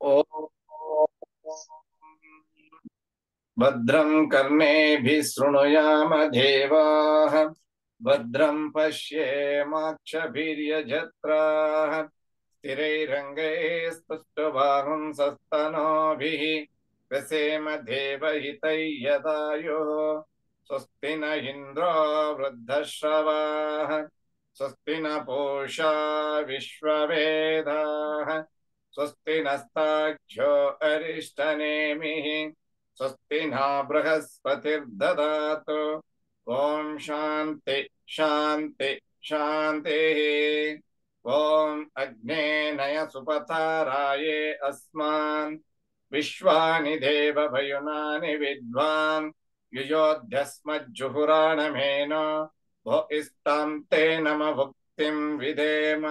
ॐ भद्रं कर्णेभिः शृणुयाम देवाः भद्रं पश्येमाक्षभिर्यजत्राः स्थिरैरङ्गैस्तुष्टुवागुंसस्तनूभिः व्यसेम देवहितै यदायुः स्वस्ति न इन्द्रो वृद्धश्रवाः स्वस्ति न पूषा विश्ववेदाः स्वस्ति नस्ताख्यो अरिष्टनेमिः स्वस्ति न बृहस्पतिर्ददातु ॐ शान्ति शान्ति शान्तिः ॐ अग्ने नय सुपथाराये अस्मान् विश्वानि देवभयुनानि विद्वान् युयोध्यस्मज्जुहुराणमेन भो इष्टां ते नम भुक्तिं विधेम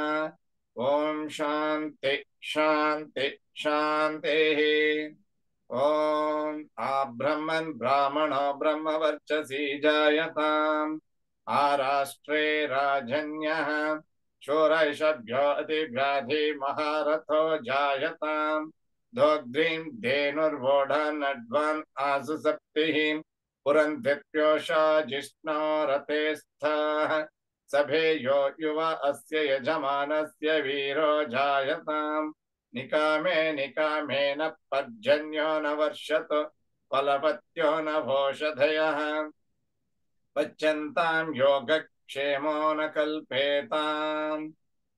ॐ शान्ति शान्ति शान्तिः ॐ आब्रह्मन् ब्राह्मणो ब्रह्मवर्चसि जायताम् आराष्ट्रे राजन्यः शूरैषभ्यो अतिव्याधि महारथो जायताम् दोग्ध्रीं धेनुर्वोढनड्वान् आसु सप्तिः पुरन्धिप्योषा जिष्णो रते स्थाः सभेयो युवा अस्य यजमानस्य वीरो जायताम् निकामे निकामेन पर्जन्यो न वर्षतु फलवत्यो न भोषधयः पच्यन्तां योगक्षेमो न कल्पेताम्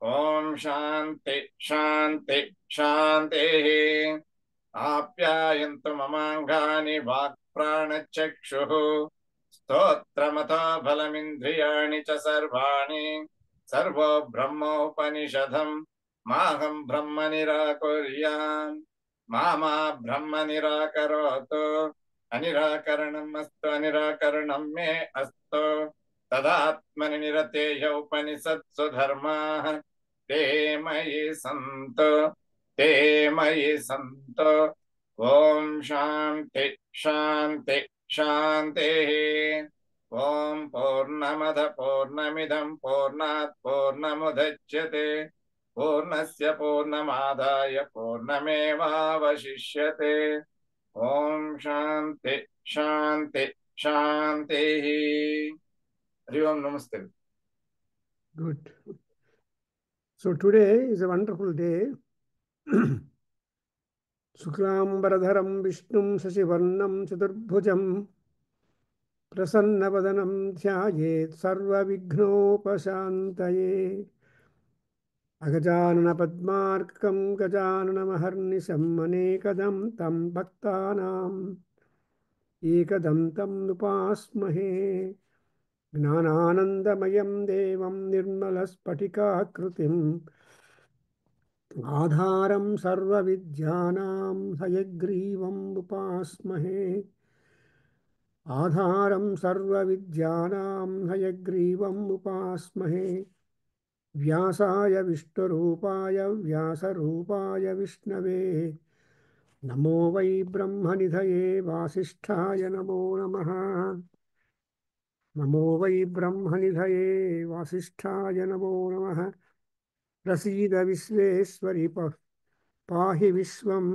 ॐ शान्ति शान्ति शान्तिः आप्यायन्तु ममाङ्गानि वाक्प्राणचक्षुः स्तोत्रमतो बलमिन्द्रियाणि च सर्वाणि सर्वो ब्रह्मोपनिषदम् माहं ब्रह्म निराकुर्याम् मा ब्रह्म निराकरोतु अनिराकरणम् अस्तु अनिराकरणं मे अस्तु तदात्मनि निरतेय उपनिषत्सु धर्माः ते मयि सन्तु ते मयि सन्तु ॐ शान्ति शान्ति शान्तिः ॐ पूर्णमद पूर्णमिदं पूर्णात् पूर्णमुदच्यते पूर्णस्य पूर्णमादाय पूर्णमेवावशिष्यते ॐ शान्ति शान्ति शान्तिः हरि ओम नमस्ते. Good. So today is a wonderful day. Suklambaradharam Vishnum Sasivarnam Chaturbhujam Prasannapadanam Dhyayet Sarva Vignopashantaye Agajanana Padmarkam Gajanana Maharnisham Anekadam Tam Bhaktanam Ekadam Tam Nupasmahe Gnananandamayam Devam Nirmalaspatikakrutim आधारं सर्वविद्यानां हयग्रीवम् उपास्महे आधारं सर्वविद्यानां हयग्रीवम् उपास्महे व्यासाय विष्णुरूपाय व्यासरूपाय विष्णवे नमो वै ब्रह्मनिधये वासिष्ठाय नमो नमः नमो वै ब्रह्मनिधये वासिष्ठाय नमो नमः प्रसीद विश्वेश्वरि पाहि विश्वं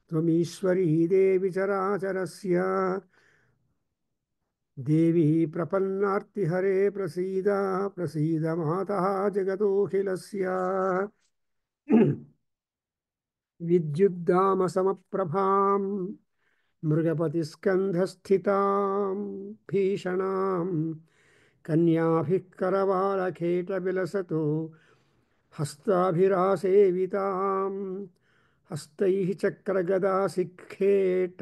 त्वमीश्वरी देवी चराचरस्य देवी प्रपन्नार्तिहरे प्रसीद प्रसीद मातः जगदोऽखिलस्य विद्युद्दामसमप्रभां मृगपतिस्कन्धस्थितां भीषणां कन्याभिः करवालखेटविलसतो हस्ताभिरासेवितां हस्तैः चक्रगदासिक्खेट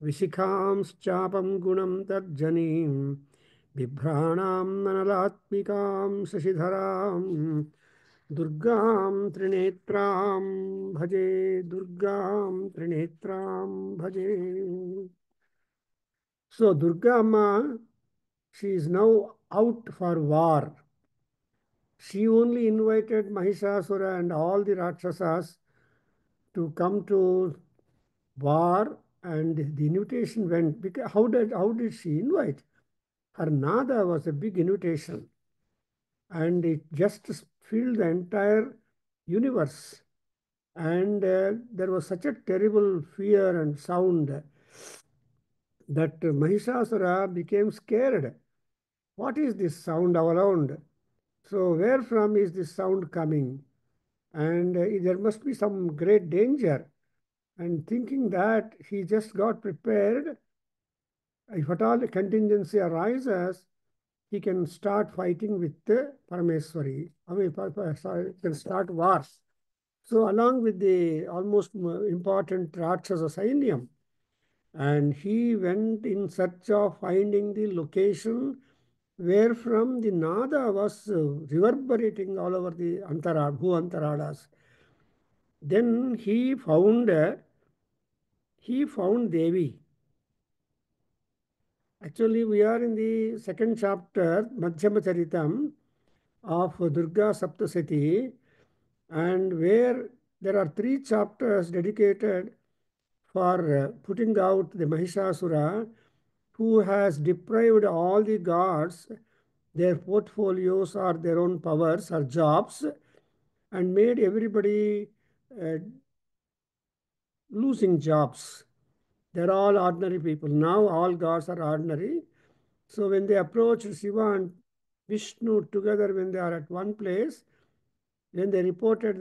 विशिखांश्चापं गुणं तर्जनीं बिभ्राणां ननलात्मिकां शशिधरां दुर्गां त्रिनेत्रां भजे दुर्गां त्रिनेत्रां भजे. So Durga Amma, she is now out for war. She only invited Mahishasura and all the Rakshasas to come to war, and the invitation went. Because how did she invite? Her nada was a big invitation, and it just filled the entire universe. And there was such a terrible fear and sound that Mahishasura became scared. What is this sound all around? So, where from is this sound coming? And there must be some great danger. And thinking that, he just got prepared. If at all a contingency arises, he can start fighting with the Parameswari. I mean, sorry, can start wars. So, along with the almost important Rakshasa Sainyam, and he went in search of finding the location where from the nada was reverberating all over the Antaradas. Then he found Devi. Actually, we are in the second chapter, Madhyama Charitam of Durga Saptasati, and where there are three chapters dedicated for putting out the Mahishasura, who has deprived all the gods their portfolios or their own powers or jobs, and made everybody uh, losing jobs. They're all ordinary people. Now all gods are ordinary. So when they approach Shiva and Vishnu together, when they are at one place, when they reported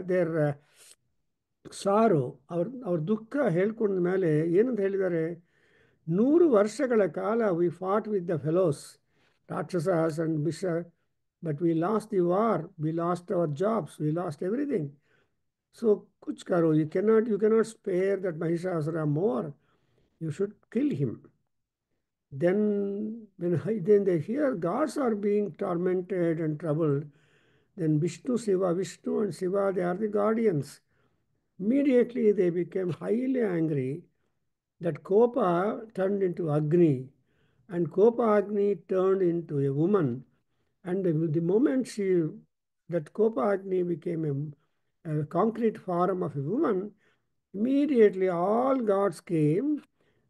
their ಸಾರು ಅವ್ರ ದುಃಖ ಹೇಳ್ಕೊಂಡ ಮೇಲೆ ಏನಂತ ಹೇಳಿದ್ದಾರೆ, 100 ವರ್ಷಗಳ ಕಾಲ we fought with the fellows rakshasas and but we lost the war, we lost our jobs, we lost everything. So kuch karo, you cannot spare that Mahishasura more, you should kill him. Then they hear gods are being tormented and troubled, then Vishnu and Shiva, they are the guardians. Immediately they became highly angry. That Kopa turned into Agni, and Kopa Agni turned into a woman. And the moment that Kopa Agni became a concrete form of a woman, immediately all gods came.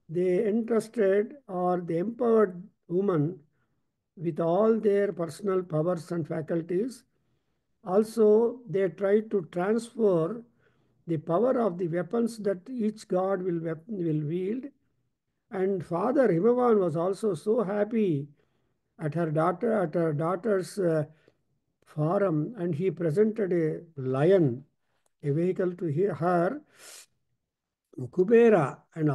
They entrusted or they empowered woman with all their personal powers and faculties. Also, they tried to transfer the power of the weapons that each god will wield. And Father Himavan was also so happy at her daughter's forum, and he presented a lion, a vehicle to her. Kubera and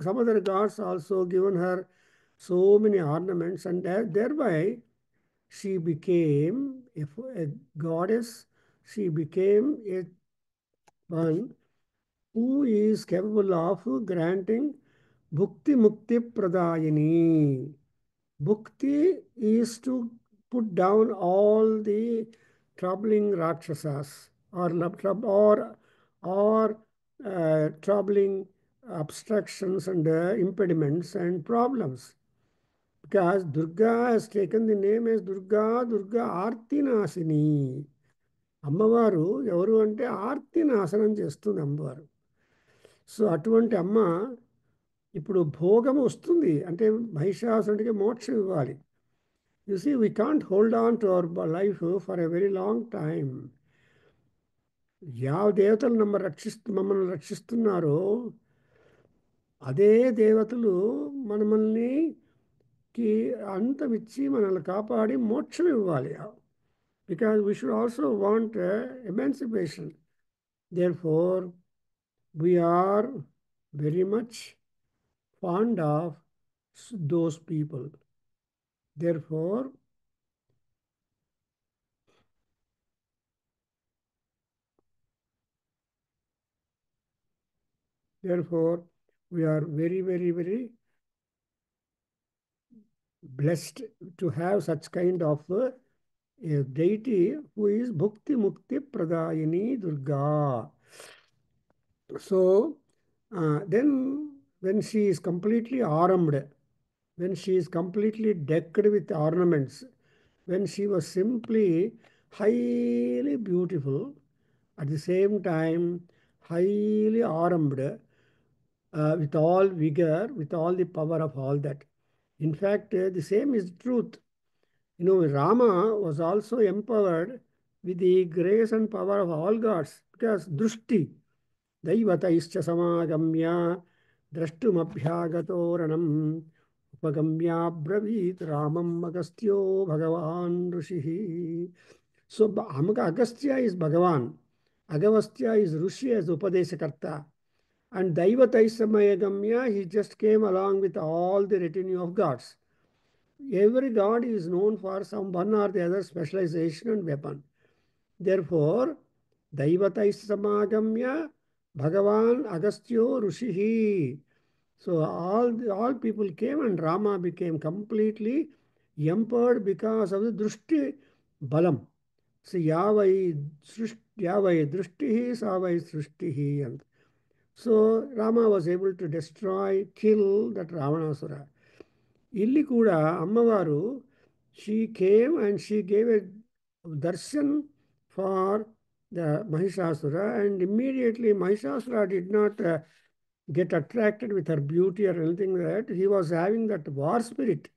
some other gods also given her so many ornaments, and thereby she became a goddess. She became a one who is capable of granting Bhukti Mukti Pradayini. Bhukti is to put down all the troubling Rakshasas or troubling obstructions and impediments and problems. Because Durga has taken the name as Durga Artinasini. అమ్మవారు ఎవరు అంటే ఆర్తి నాశనం చేస్తుంది అమ్మవారు. So అటువంటి అమ్మ ఇప్పుడు భోగం వస్తుంది అంటే మహిషాసుడికి మోక్షం ఇవ్వాలి. You see we can't hold on to our life for a very long time. ಯಾವ దేవతలు మమ్మల్ని రక్షిస్తున్నారో అదే దేవతలు మనల్ని అంతమిచ్చి మనల్ని కాపాడి మోక్షం ఇవ్వాలి. Because we should also want emancipation. Therefore, we are very much fond of those people. Therefore, we are very, very, very blessed to have such kind of a deity who is Bhukti Mukti Pradayini Durga. So, then when she is completely armed, when she is completely decked with ornaments, when she was simply highly beautiful, at the same time highly armed, with all vigor, with all the power of all that. In fact, the same is truth. Rama was also empowered with the grace and power of all gods, दृष्टि दैवतैश्च समागम्य द्रष्टुमभ्यागतो रणम् उपगम्याब्रवीत् रामम् अगस्त्यो भगवान् ऋषिः. So Agastya is Bhagavan. Agavastya is Rishi as Upadeshakarta. And Daivataisamayagamya, he just came along with all the retinue of gods. Every god is known for some one or the other specialization and weapon. Therefore, Daivataisamagamya, Bhagavan Agastyo Rishihi. So all people came and Rama became completely empowered because of the Drushti Balam. So Yavai Drushtihi, Savai Srishtihi. And so Rama was able to destroy, kill that Ravanasura. Illi kuda Ammavaru, she came and she gave a darshan for the Mahishasura, and immediately Mahishasura did not get attracted with her beauty or anything like that. He was having that war spirit.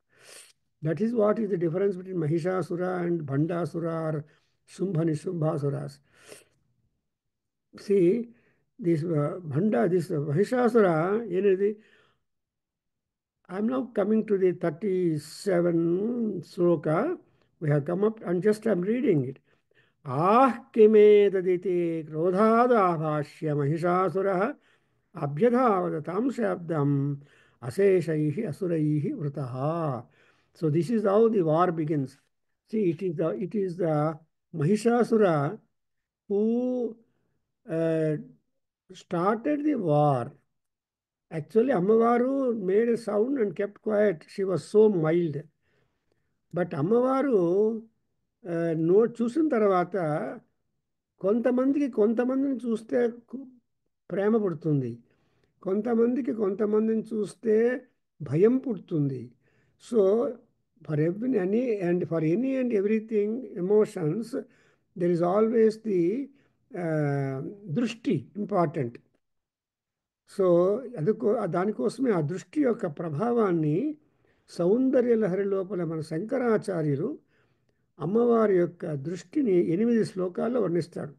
That is what is the difference between Mahishasura and Bhandasura or Shubhasuras. See, this Mahishasura, I'm now coming to the 37 sloka. We have come up and just I'm reading it. Kime taditi krodhadabhashya Mahishasura abhyadhavadatam shabdam aseshaihi asuraihi vrataha. So this is how the war begins. See, it is the Mahishasura who started the war. Actually, Ammavaru made a sound and kept quiet. She was so mild. But అమ్మవారు చూసిన తర్వాత కొంతమందిని చూస్తే ప్రేమ పుడుతుంది, కొంతమందిని చూస్తే భయం పుడుతుంది. So for any and everything emotions there is always the దృష్టి ఇంపార్టెంట్. సో దానికోసమే ఆ దృష్టి యొక్క ప్రభావాన్ని సౌందర్యలహరి లోపల మన శంకరాచార్యులు అమ్మవారి యొక్క దృష్టిని 8 శ్లోకాల్లో వర్ణిస్తాడు.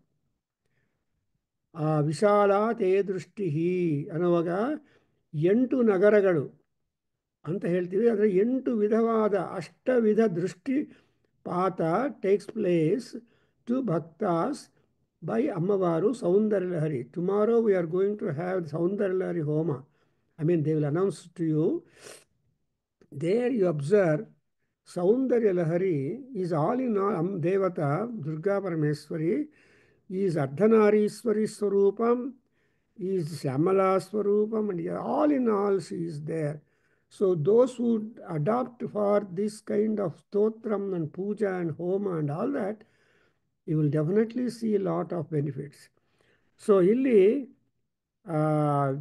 ಆ ವಿಶಾಲಾ ತೇ ದೃಷ್ಟಿ ಅನ್ನುವಾಗ 8 ನಗರಗಳು ಅಂತ ಹೇಳ್ತೀವಿ. ಆದರೆ 8 ವಿಧವಾದ ಅಷ್ಟವಿಧ ದೃಷ್ಟಿಪಾತ takes place to bhaktas by Ammavaru Saundaryalahari. Tomorrow we are going to have Saundaryalahari Homa. I mean, they will announce to you. There you observe Saundaryalahari is all in all Devata, Durga Parameswari, is Ardhanarishwari Swarupam, is Shyamala Swarupam, and all in all she is there. So those who adopt for this kind of stotram and puja and homa and all that, you will definitely see a lot of benefits. So illi,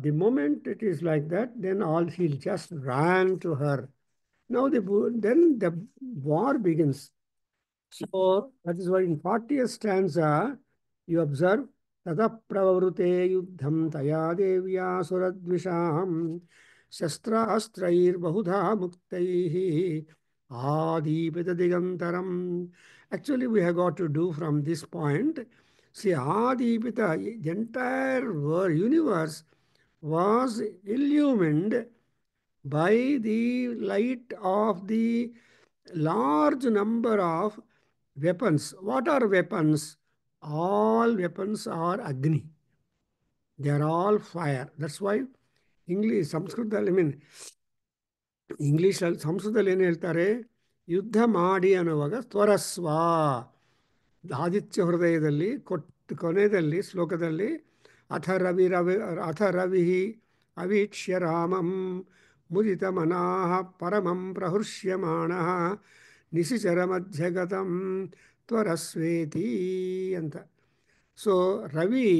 the moment it is like that, then all he'll just ran to her. Now then the war begins. So that is why in 40th stanza you observe Tata pravrute yuddham taya devya suradvisham shastrastrair bahudha muktaihi adipita digantaram. Actually, we have got to do from this point. See, Adipita, the entire universe was illumined by the light of the large number of weapons. What are weapons? All weapons are Agni. They are all fire. That's why English, Sanskrit, English ಸಂಸ್ಕೃತದಲ್ಲಿ ಏನು ಹೇಳ್ತಾರೆ, ಯುದ್ಧ ಮಾಡಿ ಅನ್ನುವಾಗ ತ್ವರಸ್ವ. ಆದಿತ್ಯ ಹೃದಯದಲ್ಲಿ ಕೊನೆಯಲ್ಲಿ ಶ್ಲೋಕದಲ್ಲಿ ಅಥ ರವಿ ಅವೀಕ್ಷ್ಯ ರಾಮಂ ಮುದಿತ ಮನಾಃ ಪರಮಂ ಪ್ರಹೃಷ್ಯಮಾಣಃ ನಿಶಿಚರ ಮಧ್ಯಗತಂ ತ್ವರಸ್ವೇತಿ ಅಂತ. So Ravi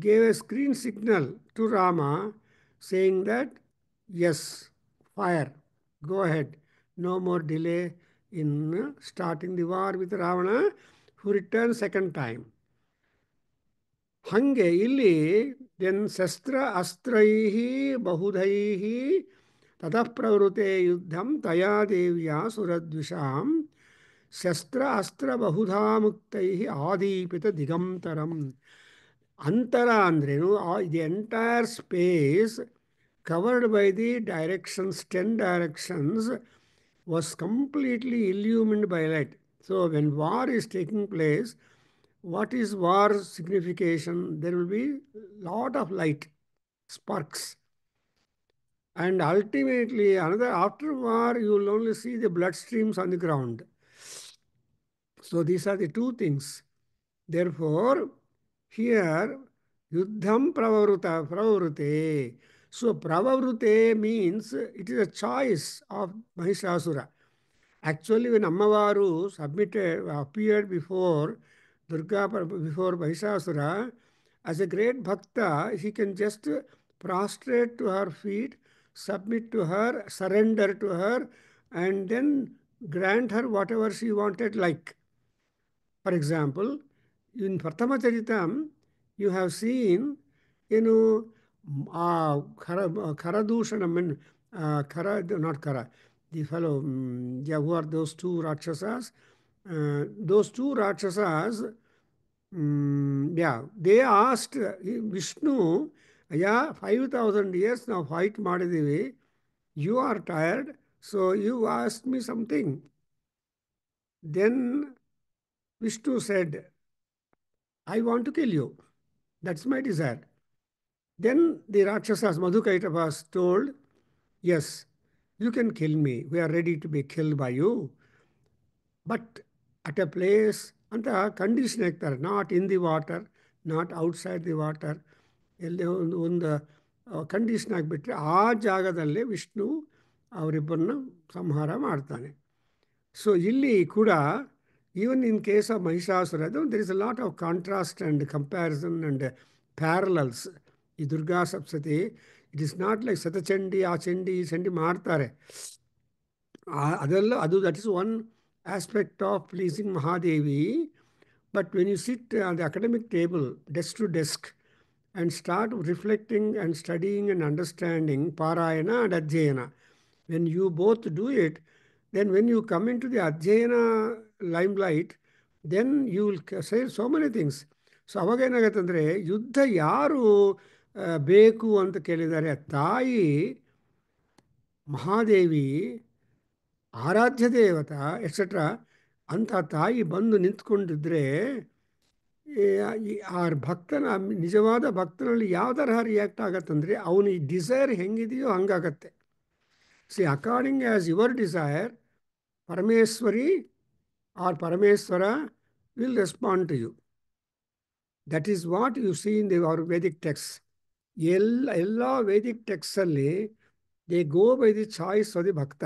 gave a screen signal to Rama saying that, yes, fire, go ahead, no more delay in starting the war with Ravana, who returned second time. Hange illi then shastra astraihi bahudhaihi tatah pravrute yuddham taya devya suradvisham shastra astra bahudha muktaihi adipita digamtaram. Antara ಅಂದ್ರೇನು, the entire space covered by the directions, 10 directions, was completely illumined by light. So when war is taking place, what is war signification? There will be lot of light, sparks. And ultimately, another after war, you will only see the blood streams on the ground. So these are the two things. Therefore, here, yuddham pravarute. So pravarute means it is a choice of Mahishasura. Actually, when Ammavaru appeared before before Mahishasura, as a great bhakta, he can just prostrate to her feet, submit to her, surrender to her, and then grant her whatever she wanted, like. For example, in Prathama Charitam, you have seen, you know, Karadushanam and not Kara, the fellow, yeah, who are those two Rakshasas? Those two Rakshasas, yeah, they asked Vishnu, yeah, 5,000 years now fight ಮಾಡಿದೀವಿ, you are tired, so you asked me something. Then Vishnu said, I want to kill you. That's my desire. Then the Rakshasas, Madhukaitavas, told, yes, you can kill me. We are ready to be killed by you. But at a place, ಅಂತ condition ಹಾಕ್ತಾರೆ, not in the water, not outside the water, ಎಲ್ಲೇ ಒಂದು condition ಆಗಿಬಿಟ್ರೆ ಆ ಜಾಗದಲ್ಲೇ ವಿಷ್ಣು ಅವರಿಬ್ಬರನ್ನ ಸಂಹಾರ ಮಾಡ್ತಾನೆ. So ಇಲ್ಲಿ ಕೂಡ, even in case of Mahishasura, there is a lot of contrast and comparison and parallels. ಈ Durga Saptati, it is not like Shatachandi, ಆ ಚಂಡಿ ಈ ಚಂಡಿ ಮಾಡ್ತಾರೆ, ಅದೆಲ್ಲ ಅದು that is one aspect of pleasing Mahadevi. But when you sit on the academic table, desk to desk, and start reflecting and studying and understanding Parayana and Adhyayana, when you both do it, then when you come into the Adhyayana limelight, then you will say so many things. So ಅವಾಗ ಏನಾಗತ್ತೆ ಅಂದರೆ, ಯುದ್ಧ ಯಾರು ಬೇಕು ಅಂತ ಕೇಳಿದ್ದಾರೆ, ತಾಯಿ ಮಹಾದೇವಿ, ಆರಾಧ್ಯ ದೇವತಾ ಎಕ್ಸೆಟ್ರಾ ಅಂತ ತಾಯಿ ಬಂದು ನಿಂತ್ಕೊಂಡಿದ್ರೆ, ಆ ಭಕ್ತನ, ನಿಜವಾದ ಭಕ್ತನಲ್ಲಿ ಯಾವ ತರಹ ರಿಯಾಕ್ಟ್ ಆಗತ್ತಂದರೆ, ಅವನ ಈ ಡಿಸೈರ್ ಹೆಂಗಿದೆಯೋ ಹಂಗಾಗತ್ತೆ. See according as your desire, Parameshwari or Parameshwara will respond to you. That is what you see in the our Vedic text. ಎಲ್ಲ ವೇದಿಕ್ ಟೆಕ್ಸ್ಟಲ್ಲಿ they go by the choice of the bhakta.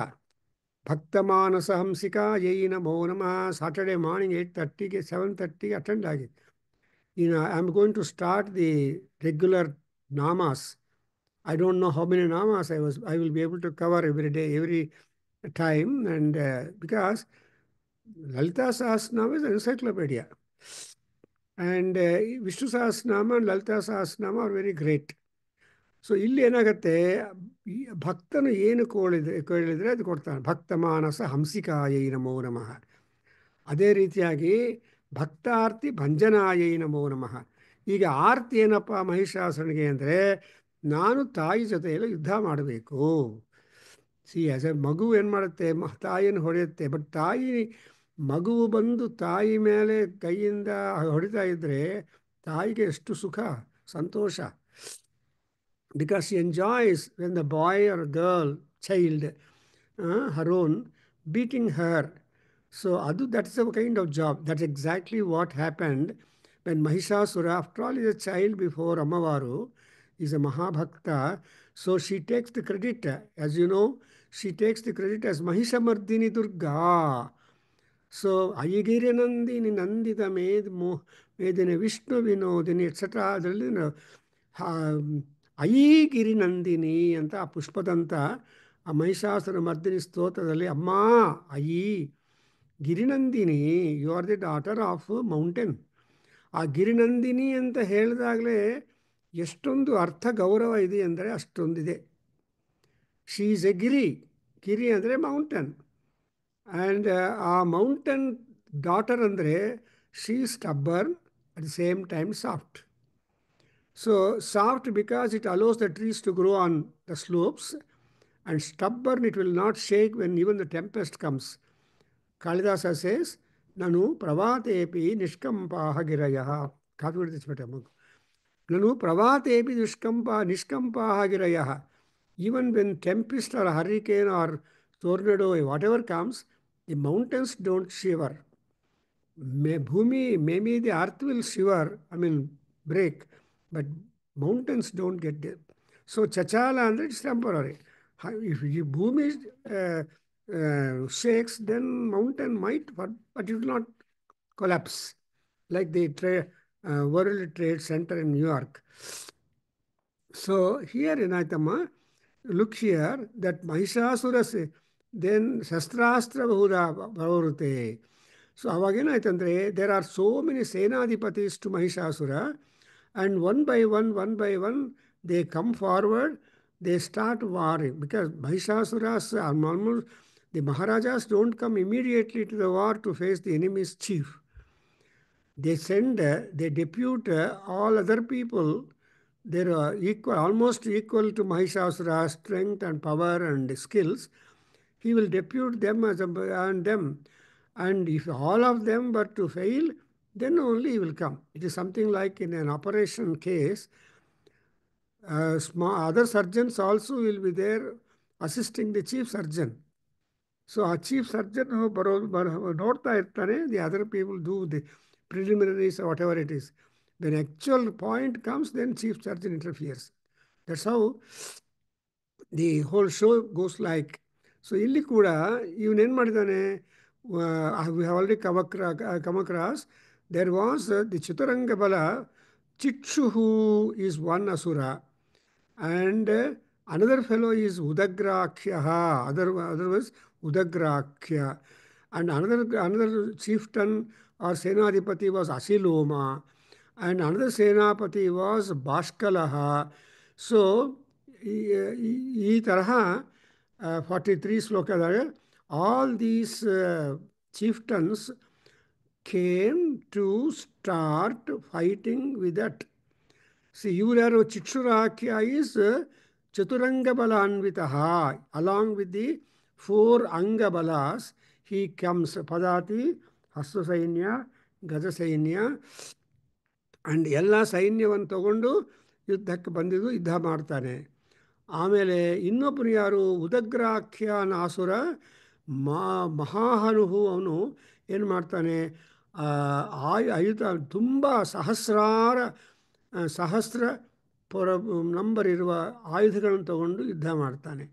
ಭಕ್ತಮಾನಸ ಹಂಸಿಕಾ ಯೈ ನಮೋ ನಮಃ. ಸಾಟರ್ಡೆ ಮಾರ್ನಿಂಗ್ 8:30ಗೆ 7:30ಗೆ ಅಟೆಂಡ್ ಆಗಿ. I'm going to start the regular namas. I don't know how many namas I will be able to cover every day, every time, and because Lalita Sahasranama is an encyclopedia, and Vishnu Sahasranama and Lalita Sahasranama are very great. So ಇಲ್ಲಿ ಏನಾಗುತ್ತೆ, ಭಕ್ತನು ಏನು ಕೇಳಿದರೆ ಅದು ಕೊಡ್ತಾನೆ. ಭಕ್ತ ಮಾನಸ ಹಂಸಿಕಾಯೈ ನಮೋ ನಮಃ. ಅದೇ ರೀತಿಯಾಗಿ ಭಕ್ತಾರ್ತಿ ಭಂಜನಾಯೈ ನಮೋ ನಮಃ. ಈಗ ಆರ್ತಿ ಏನಪ್ಪ ಮಹಿಷಾಸುರನಿಗೆ ಅಂದರೆ, ನಾನು ತಾಯಿ ಜೊತೆಯಲ್ಲಿ ಯುದ್ಧ ಮಾಡಬೇಕು. ಆಸ್ ಎ ಮಗು ಏನು ಮಾಡುತ್ತೆ, ತಾಯಿಯನ್ನು ಹೊಡೆಯುತ್ತೆ. ಬಟ್ ತಾಯಿ, ಮಗುವು ಬಂದು ತಾಯಿ ಮೇಲೆ ಕೈಯಿಂದ ಹೊಡಿತಾ ಇದ್ದರೆ ತಾಯಿಗೆ ಎಷ್ಟು ಸುಖ, ಸಂತೋಷ. Because she enjoys when the boy or girl, child, her own, beating her. So that's a kind of job. That's exactly what happened when Mahishasura, after all, is a child before Ammavaru, is a Mahabhakta. So she takes the credit. As you know, she takes the credit as Mahishamardini Durga. So Ayagiri Nandini Nandita Medine Vishnu Vinodini, etc. ಅದರಲ್ಲಿ ಅಯೀ ಗಿರಿನಂದಿನಿ ಅಂತ ಆ ಪುಷ್ಪದಂತ ಆ ಮಹಿಷಾಸುರ ಮರ್ದಿನಿ ಸ್ತೋತ್ರದಲ್ಲಿ, ಅಮ್ಮ ಅಯೀ ಗಿರಿನಂದಿನಿ, you are the daughter of mountain. ಆ ಗಿರಿನಂದಿನಿ ಅಂತ ಹೇಳಿದಾಗಲೇ ಎಷ್ಟೊಂದು ಅರ್ಥ ಗೌರವ ಇದೆ ಅಂದರೆ ಅಷ್ಟೊಂದಿದೆ. ಶೀ ಈಸ್ ಎ ಗಿರಿ ಅಂದರೆ ಮೌಂಟೇನ್. ಆ್ಯಂಡ್ ಆ ಮೌಂಟೇನ್ ಡಾಟರ್ ಅಂದರೆ she stubborn at the same time soft. So soft because it allows the trees to grow on the slopes, and stubborn it will not shake when even the tempest comes. Kalidasa says, Nanu pravatepi nishkampaha girayah. Copy with this better. Nanu pravatepi nishkampaha girayah. Even when tempest or hurricane or tornado, whatever comes, the mountains don't shiver. Maybe the earth will shiver, break, but mountains don't get there. So Chachala and it's temporary. If the Bhumi shakes, then mountain might, but it will not collapse like the World Trade Center in New York. So here in Aitama, look here that Mahishasura then Shastrastra Bahuda Bhavarute. So ಅವಾಗೇನಾಯ್ತಂದ್ರೆ there are so many Senadipatis to Mahishasura, and one by one, they come forward, they start warring because Mahishasura's almost the Maharajas don't come immediately to the war to face the enemy's chief. They depute all other people. They're almost equal to Mahishasura's strength and power and skills. He will depute them and them. And if all of them were to fail, then only he will come. It is something like in an operation case, other surgeons also will be there assisting the chief surgeon. So a chief surgeon ನೋಡ್ತಾ ಇರ್ತಾನೆ, the other people do the preliminaries or whatever it is. When actual point comes, then chief surgeon interferes. That's how the whole show goes like. So ಇಲ್ಲಿ ಕೂಡ ಇವನೇನು ಮಾಡಿದ್ದಾನೆ, we have already come across, there was the Chaturanga Bala, Chikshuhu is one asura, and another fellow is Udagrakhya, otherwise Udagrakhya, and another chieftain or Senadipati was Asiloma, and another Senapati was Bhaskalaha. So ಈ ತರಹ 43 ಶ್ಲೋಕದಾಗ all these chieftains came to start fighting with that. See, Yuraru Chikshurakya is Chaturanga Balanvitaha. Along with the 4 Anga Balas, he comes Padati, Hasta Sainya, Gaja Sainya, and ಎಲ್ಲ ಸೈನ್ಯವನ್ನು ತಗೊಂಡು ಯುದ್ಧಕ್ಕೆ ಬಂದಿದ್ದು ಯುದ್ಧ ಮಾಡ್ತಾನೆ. ಆಮೇಲೆ ಇನ್ನೊಬ್ಬರು ಯಾರು, ಉದಗ್ರಾಖ್ಯ ಅಸುರ ಮಹಾಹನುಹು, ಅವನು ಏನು ಮಾಡ್ತಾನೆ, ಆಯುಧ ತುಂಬ ಸಹಸ್ರ ನಂಬರ್ ಇರುವ ಆಯುಧಗಳನ್ನು ತಗೊಂಡು ಯುದ್ಧ ಮಾಡ್ತಾನೆ.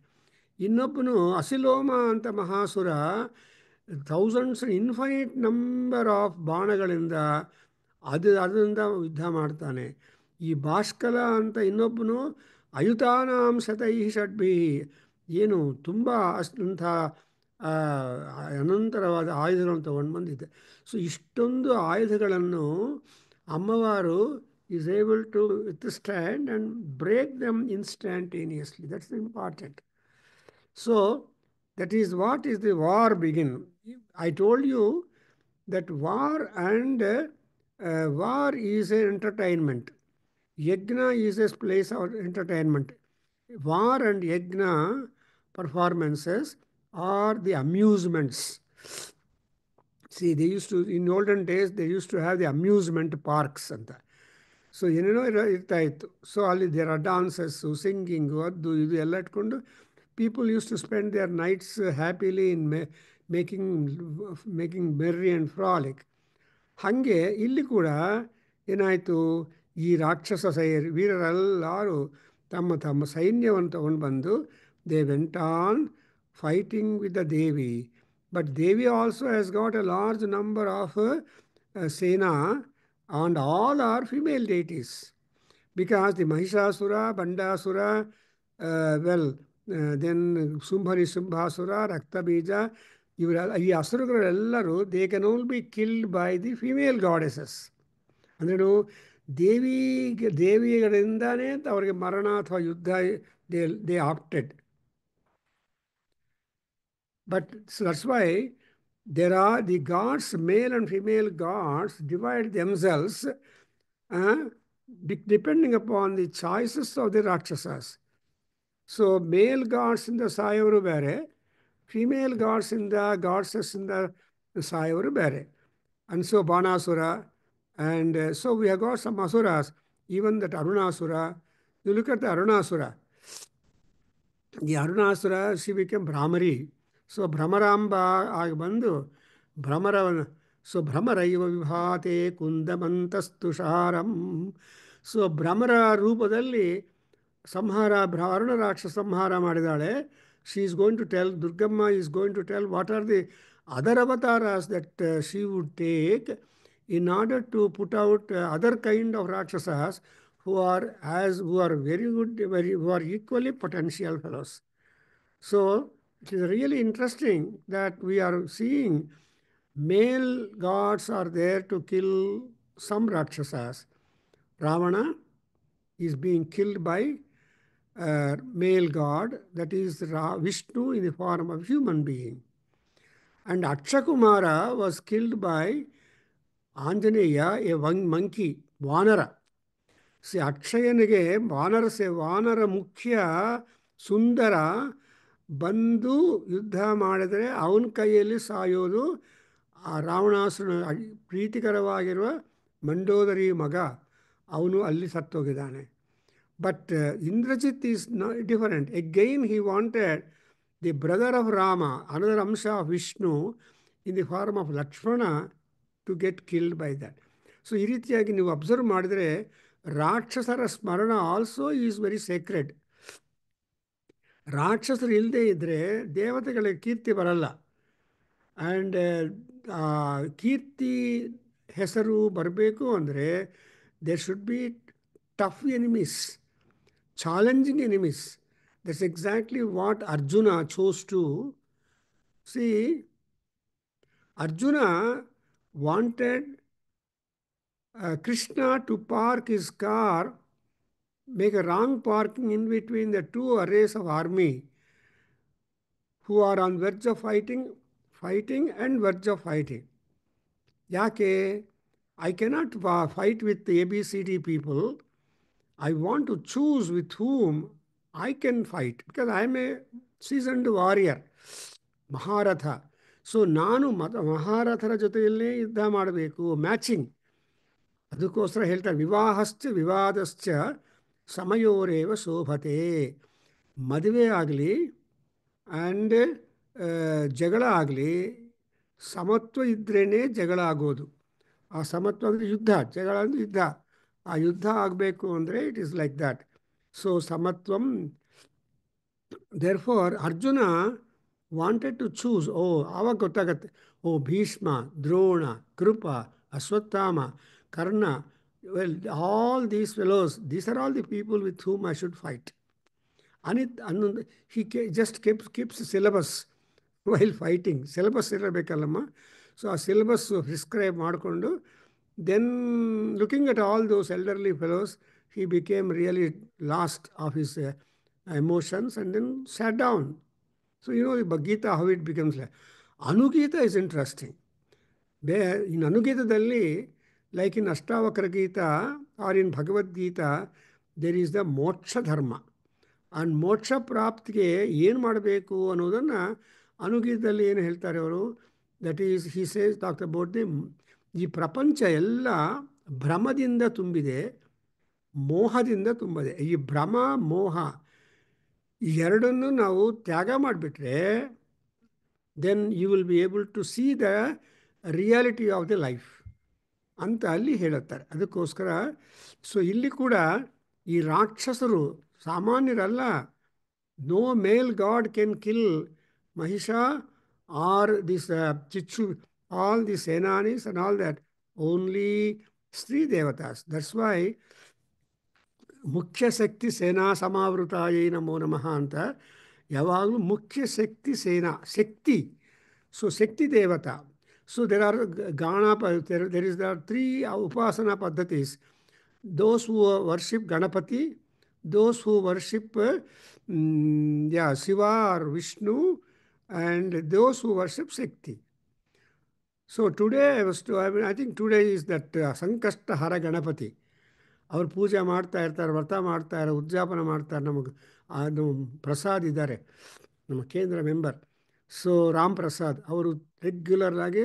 ಇನ್ನೊಬ್ಬನು ಅಸಿಲೋಮ ಅಂತ ಮಹಾಸುರ ಥೌಸಂಡ್ಸ್ ಇನ್ಫೈನೈಟ್ ನಂಬರ್ ಆಫ್ ಬಾಣಗಳಿಂದ ಅದರಿಂದ ಯುದ್ಧ ಮಾಡ್ತಾನೆ. ಈ ಭಾಸ್ಕಲ ಅಂತ ಇನ್ನೊಬ್ಬನು ಅಯುತಾನಾಂ ಶತೈ ಷಡ್ಭಿ, ಏನು ತುಂಬ ಅಂಥ ಅನಂತರವಾದ ಆಯುಧಗಳನ್ನು ತಗೊಂಡು ಬಂದಿದ್ದೆ. ಸೊ ಇಷ್ಟೊಂದು ಆಯುಧಗಳನ್ನು ಅಮ್ಮವಾರು is able to withstand and break them instantaneously. That's important. So that is what is the war begin. I told you that war and war is an entertainment. Yajna is a place of entertainment. War and yajna performances are the amusements. See, they used to, in olden days, they used to have the amusement parks ಅಂತ. So ಏನೇನೋ ಇರ್ತಾ ಇತ್ತು. So ಅಲ್ಲಿ there are ಡಾನ್ಸಸ್ಸು, singing, ಅದು ಇದು ಎಲ್ಲ ಇಟ್ಕೊಂಡು people use to spend their nights happily in making merry and frolic. ಹಾಗೆ ಇಲ್ಲಿ ಕೂಡ ಏನಾಯಿತು, ಈ ರಾಕ್ಷಸ ವೀರರೆಲ್ಲರೂ ತಮ್ಮ ತಮ್ಮ ಸೈನ್ಯವನ್ನು ತಗೊಂಡು ಬಂದು they went on fighting with the Devi. But Devi also has got A large number of ಸೇನಾ, and all are female deities, because the Mahishasura, Bandasura, then Sumbhani Sumbhasura, Raktabija, ಈ ಅಸುರಗಳೆಲ್ಲರೂ they can only be killed by the female goddesses. ಅಂದ್ರೇನು, ದೇವಿಗಳಿಂದಾನೇ ಅವರಿಗೆ ಮರಣ ಅಥವಾ ಯುದ್ಧ they opted. But that's why there are the gods, male and female gods, divide themselves depending upon the choices of the Rakshasas. So male gods in the Sayavaru Bere, female gods in the goddesses in the Sayavaru Bere. And so Banasura, and so we have got some Asuras, even that Arunasura. You look at the Arunasura. The Arunasura, she became Brahmari. So Brahmaramba ಆಗಿ ಬಂದು ಭ್ರಮರವನ so ಭ್ರಮರೈವ ವಿಭಾತೆ ಕುಂದಮಂತಸ್ತುಷಾರಂ. So ಭ್ರಮರ ರೂಪದಲ್ಲಿ ಅರುಣ ರಾಕ್ಷಸ ಸಂಹಾರ ಮಾಡಿದಾಳೆ. She is going to tell, Durgamma is going to tell what are the other avataras that she would take in order to put out other kind of rakshasas who are very good, who are equally potential fellows. So it is really interesting that we are seeing male gods are there to kill some rakshasas. Ravana is being killed by a male god, that is Vishnu in the form of human being. And Akshakumara was killed by Anjaneya, a monkey, Vanara. See, ಅಕ್ಷಯನಿಗೆ ವಾನರ ಮುಖ್ಯ ಸುಂದರ ಬಂದು ಯುದ್ಧ ಮಾಡಿದರೆ ಅವನ ಕೈಯಲ್ಲಿ ಸಾಯೋದು ಆ ರಾವಣಾಸುರನ ಪ್ರೀತಿಕರವಾಗಿರುವ ಮಂಡೋದರಿ ಮಗ, ಅವನು ಅಲ್ಲಿ ಸತ್ತೋಗಿದ್ದಾನೆ. But Indrajit is different. Again he wanted the brother of Rama, another amsha of Vishnu in the form of Lakshmana to get killed by that. So ಈ ರೀತಿಯಾಗಿ ನೀವು ಅಬ್ಸರ್ವ್ ಮಾಡಿದರೆ ರಾಕ್ಷಸರ ಸ್ಮರಣ ಆಲ್ಸೋ ಈಸ್ ವೆರಿ ಸೇಕ್ರೆಡ್. ರಾಕ್ಷಸರು ಇಲ್ಲದೆ ಇದ್ದರೆ ದೇವತೆಗಳಿಗೆ ಕೀರ್ತಿ ಬರಲ್ಲ. ಆ್ಯಂಡ್ ಕೀರ್ತಿ ಹೆಸರು ಬರಬೇಕು ಅಂದರೆ there should be tough enemies, challenging enemies. That's exactly what Arjuna chose to see. Arjuna wanted Krishna to park his car, make a wrong parking in between the two arrays of army who are on verge of fighting and verge of fighting. Yake, I cannot fight with the ABCD people. I want to choose with whom I can fight because I am a seasoned warrior, Maharatha. So ನಾನು ಮಹಾರಥರ ಜೊತೆಯಲ್ಲೇ ಯುದ್ಧ ಮಾಡಬೇಕು, matching. ಅದಕ್ಕೋಸ್ಕರ ಹೇಳ್ತಾರೆ ವಿವಾಹಶ್ಚ ವಿವಾದಶ್ಚ ಸಮಯೋರೇವ ಶೋಭತೆ. ಮದುವೆ ಆಗಲಿ and ಜಗಳ ಆಗಲಿ ಸಮತ್ವ ಇದ್ರೇ ಜಗಳ ಆಗೋದು. ಆ ಸಮತ್ವ ಅಂದರೆ ಯುದ್ಧ, ಜಗಳ ಅಂದರೆ ಯುದ್ಧ. ಆ ಯುದ್ಧ ಆಗಬೇಕು ಅಂದರೆ it is like that. So ಸಮತ್ವಂ. Therefore Arjuna wanted to choose. ಆವಾಗ ಗೊತ್ತಾಗತ್ತೆ, ಭೀಷ್ಮ, ದ್ರೋಣ, ಕೃಪ, Ashwatthama, Karna, well, all these fellows, these are all the people with whom I should fight. He just keeps syllabus while fighting. Syllabus irabekallama. So a syllabus prescribe ಮಾಡಿಕೊಂಡು then looking at all those elderly fellows, he became really lost of his emotions and then sat down. So you know the Gita, how it becomes like. Anugita is interesting. There in Anugitadalli, like in Ashtavakra Gita or in Bhagavad Gita, there is the moksha dharma. And moksha ಪ್ರಾಪ್ತಿಗೆ ಏನು ಮಾಡಬೇಕು ಅನ್ನೋದನ್ನು ಅನುಗೀತದಲ್ಲಿ ಏನು ಹೇಳ್ತಾರೆ ಅವರು, that is he says talk about the ಈ ಪ್ರಪಂಚ ಎಲ್ಲ ಭ್ರಮದಿಂದ ತುಂಬಿದೆ, ಮೋಹದಿಂದ ತುಂಬಿದೆ. ಈ ಭ್ರಮ ಮೋಹ ಈ ಎರಡನ್ನು ನಾವು ತ್ಯಾಗ ಮಾಡಿಬಿಟ್ರೆ then you will be able to see the reality of the life ಅಂತ ಅಲ್ಲಿ ಹೇಳುತ್ತಾರೆ. ಅದಕ್ಕೋಸ್ಕರ ಸೊ ಇಲ್ಲಿ ಕೂಡ ಈ ರಾಕ್ಷಸರು ಸಾಮಾನ್ಯರಲ್ಲ. No male god can kill Mahisha or this ಚಿಚ್ಚು all the senanis and all that, only stri devatas. That's why ಮುಖ್ಯ ಶಕ್ತಿ ಸೇನಾ ಸಮಾವೃತಾಯೈ ನಮೋ ನಮಃ ಅಂತ ಯಾವಾಗಲೂ ಮುಖ್ಯ ಶಕ್ತಿ ಸೇನಾ ಶಕ್ತಿ. ಸೊ ಶಕ್ತಿ ದೇವತಾ. So there are there are three upasana paddhatis. Those who worship Ganapati, those who worship Shiva or Vishnu, and those who worship Shakti. So today I think today is that Sankashta Hara Ganapati. ಅವ್ರು ಪೂಜೆ ಮಾಡ್ತಾ ಇರ್ತಾರೆ, ವ್ರತ ಮಾಡ್ತಾರೆ, ಉದ್ಯಾಪನ ಮಾಡ್ತಾರೆ. ನಮಗೆ ಅದು ಪ್ರಸಾದ್ ಇದ್ದಾರೆ, ನಮ್ಮ ಕೇಂದ್ರ ಮೆಂಬರ್. ಸೊ ರಾಮ್ ಪ್ರಸಾದ್ ಅವರು ರೆಗ್ಯುಲರ್ ಆಗಿ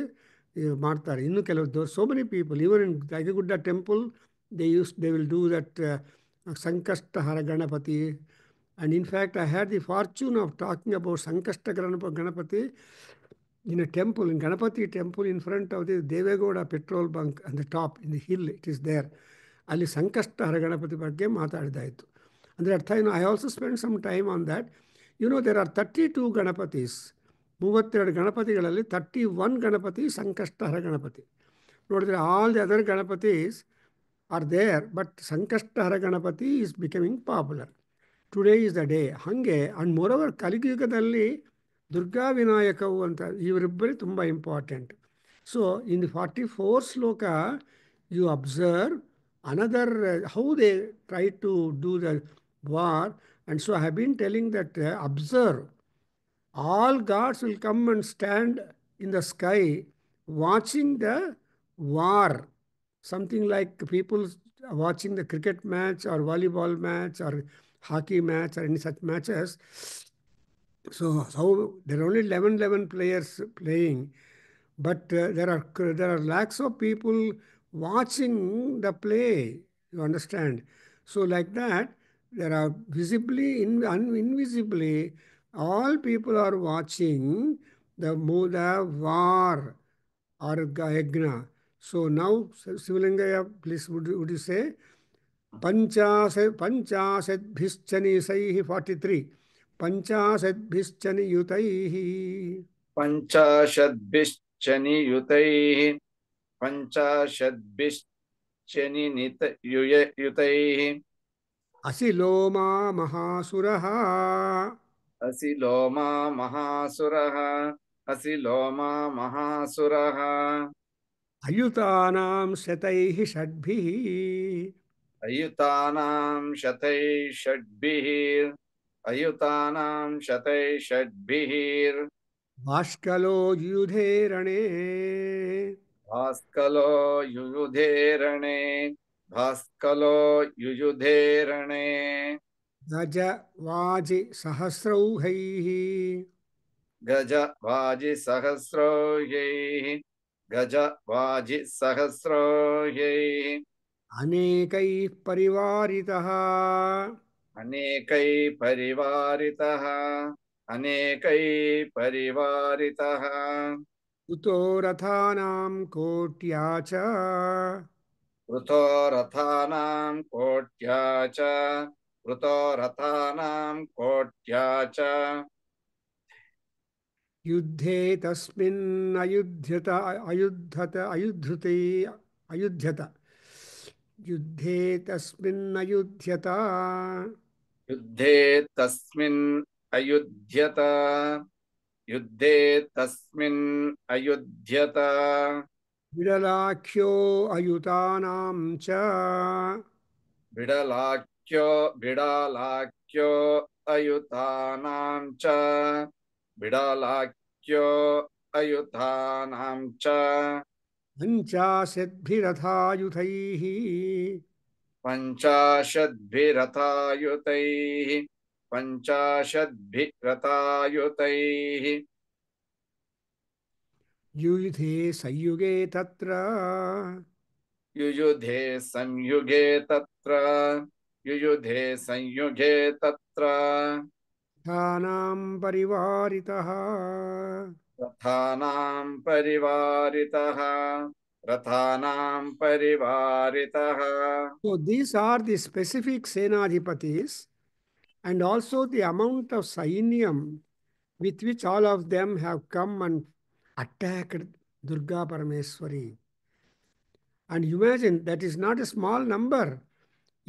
ಮಾಡ್ತಾರೆ. ಇನ್ನು ಕೆಲವು so many people even in Gaigudda temple they will do that Sankashtahara Ganapati. And in fact, I had the fortune of talking about Sankashta Ganapati in a temple, in Ganapati temple, in front of the Devegoda petrol bunk on the top, in the hill, it is there. ಅಲ್ಲಿ ಸಂಕಷ್ಟಹರ ಗಣಪತಿ ಬಗ್ಗೆ ಮಾತಾಡಿದಾಯಿತು. ಅಂದರೆ ಅರ್ಥ ಏನು, I also spend some time on that. There are 32 Ganapatis. 32 ಗಣಪತಿಗಳಲ್ಲಿ 31 ಗಣಪತಿ ಸಂಕಷ್ಟಹರ ಗಣಪತಿ. ನೋಡಿದ್ರೆ all the other Ganapatis are there, but Sankashtahara Ganapati is becoming popular. Today is the day. ಹಾಗೆ and moreover ಕಲಿಯುಗದಲ್ಲಿ ದುರ್ಗಾ ವಿನಾಯಕವು ಅಂತ ಇವರಿಬ್ಬರೇ ತುಂಬ important. So in the 44 shloka you observe another how they try to do the war. And so I have been telling that observe, all gods will come and stand in the sky watching the war, something like people watching the cricket match or volleyball match or hockey match or any such matches. So how there are only 11 players playing, but there are lakhs of people watching the play, you understand. So like that, there are visibly invisibly all people are watching the war or yagna. So now Sivalingaya, please would you say पंचाशद्भिश्चनिसैः 43 पंचाशद्भिश्चनियुतैः पञ्चाशद्भिश्चनियुतैः पञ्चाशद्भिश्चनियुतैः Asiloma महासुरः Asiloma महासुरः Asiloma महासुरः अयुतानां शतैः षड्भिः अयुतानां शतैः षड्भिः अयुतानां शतैः षड्भिः बाष्कलो युधे रणे भास्कलो युयुधे रणे भास्कलो युयुधे रणे गजवाजि सहस्रौहैः गजवाजिसहस्रैः गजवाजिसहस्रैः अनेकैः परिवारितः अनेकैः परिवारितः अनेकैः परिवारितः उतो रथानां कोट्या च वृतो रथानां कोट्या च वृतो रथानां कोट्या च युद्धे तस्मिन् अयुध्यत युद्धे तस्मिन् अयुध्यत युद्धे तस्मिन् अयुध्यत युद्धे तस्मिन् अयुध्यत विडलाख्यो अयुतानां च बिडालाख्यो अयुतानां च बिडालाख्यो अयुतानां च पञ्चाशद्भिरथायुधैः पञ्चाशद्भिरथायुतैः पञ्चाशद्भिरथायुतैः युयुधे संयुगे तत्र युयुधे संयुगे तत्र युयुधे संयुगे तत्र रथानां परिवारितः रथानां परिवारितः रथानां परिवारितः. So these are the specific Senadhipatis and also the amount of Sainyam with which all of them have come and attacked Durga Parameswari. And imagine, that is not a small number.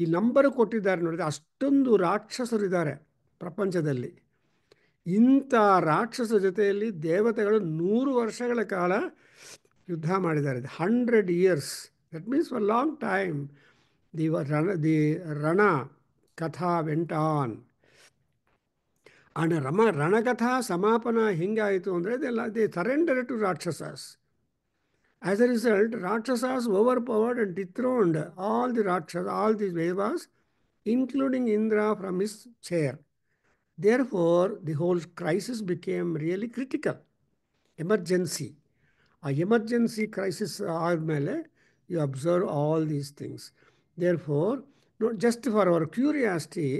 ಈ number ಕೊಟ್ಟಿದ್ದಾರೆ ನೋಡಿದ್ರೆ, ಅಷ್ಟೊಂದು ರಾಕ್ಷಸರಿದ್ದಾರೆ ಪ್ರಪಂಚದಲ್ಲಿ. ಇಂಥ ರಾಕ್ಷಸ ಜೊತೆಯಲ್ಲಿ ದೇವತೆಗಳು 100 ವರ್ಷಗಳ ಕಾಲ ಯುದ್ಧ ಮಾಡಿದ್ದಾರೆ. 100 years. That means for long time the ರಣ ಕಥಾ ವೆಂಟ್ ಆನ್. ಅಂಡ್ ರಣಕಥಾ ಸಮಾಪನ ಹೆಂಗಾಯಿತು ಅಂದರೆ ದೇ ಸರೆಂಡರ್ ಟು ರಾಕ್ಷಸಸ್. As a result, Rakshasas overpowered and dethroned all the Rakshasas, all the Devas, including Indra from his chair. Therefore, the whole crisis became really critical. Emergency. A emergency crisis ಆದಮೇಲೆ you observe all these things. Therefore, not just for our curiosity,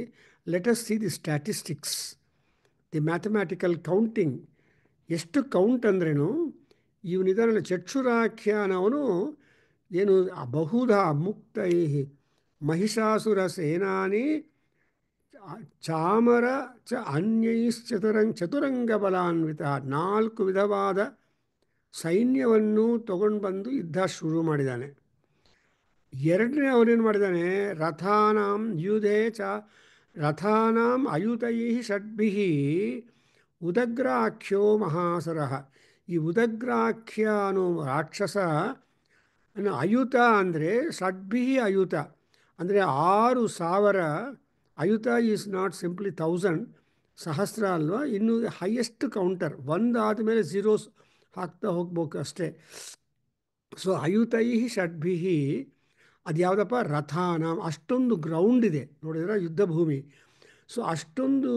let us see the statistics, the mathematical counting. ಎಷ್ಟು count ಅಂದ್ರೇನು ಇವನಿದಾನಲ್ಲ ಚಕ್ಷುರಾಖ್ಯಾನವನು ಏನು ಬಹುಧಾ ಮುಕ್ತೈ ಮಹಿಷಾಸುರ ಸೇನಾನಿ ಚಾಮರ ಚ ಚತುರಂಗ ಬಲಾನ್ವಿತ 4 ವಿಧವಾದ ಸೈನ್ಯವನ್ನು ತಗೊಂಡು ಬಂದು ಯುದ್ಧ ಶುರು ಮಾಡಿದ್ದಾನೆ. ಎರಡನೇ ಅವನೇನು ಮಾಡಿದ್ದಾನೆ, ರಥಾನಾಂ ಯುಧೇ ಚ ರಥಾನಾಂ ಅಯುತೈ ಷಡ್ಭಿಃ ಉದಗ್ರಾಖ್ಯೋ ಮಹಾಸುರ. ಈ ಉದಗ್ರಾಖ್ಯ ಅನ್ನೋ ರಾಕ್ಷಸ ಅಯುತ ಅಂದರೆ ಷಡ್ಭಿಃ ಅಯುತ ಅಂದರೆ 6,000. ಅಯುತ ಈಸ್ ನಾಟ್ ಸಿಂಪ್ಲಿ 1000, ಸಹಸ್ರ ಅಲ್ವಾ, ಇನ್ನು ಹೈಯೆಸ್ಟ್ ಕೌಂಟರ್. ಒಂದಾದ ಮೇಲೆ ಝೀರೋಸ್ ಹಾಕ್ತಾ ಹೋಗ್ಬೇಕು ಅಷ್ಟೇ. ಸೊ ಅಯುತೈ ಷಡ್ಭಿಃ ಅದು ಯಾವುದಪ್ಪ, ರಥಾನ. ಅಷ್ಟೊಂದು ಗ್ರೌಂಡ್ ಇದೆ ನೋಡಿದ್ರೆ ಯುದ್ಧ ಭೂಮಿ. ಸೊ ಅಷ್ಟೊಂದು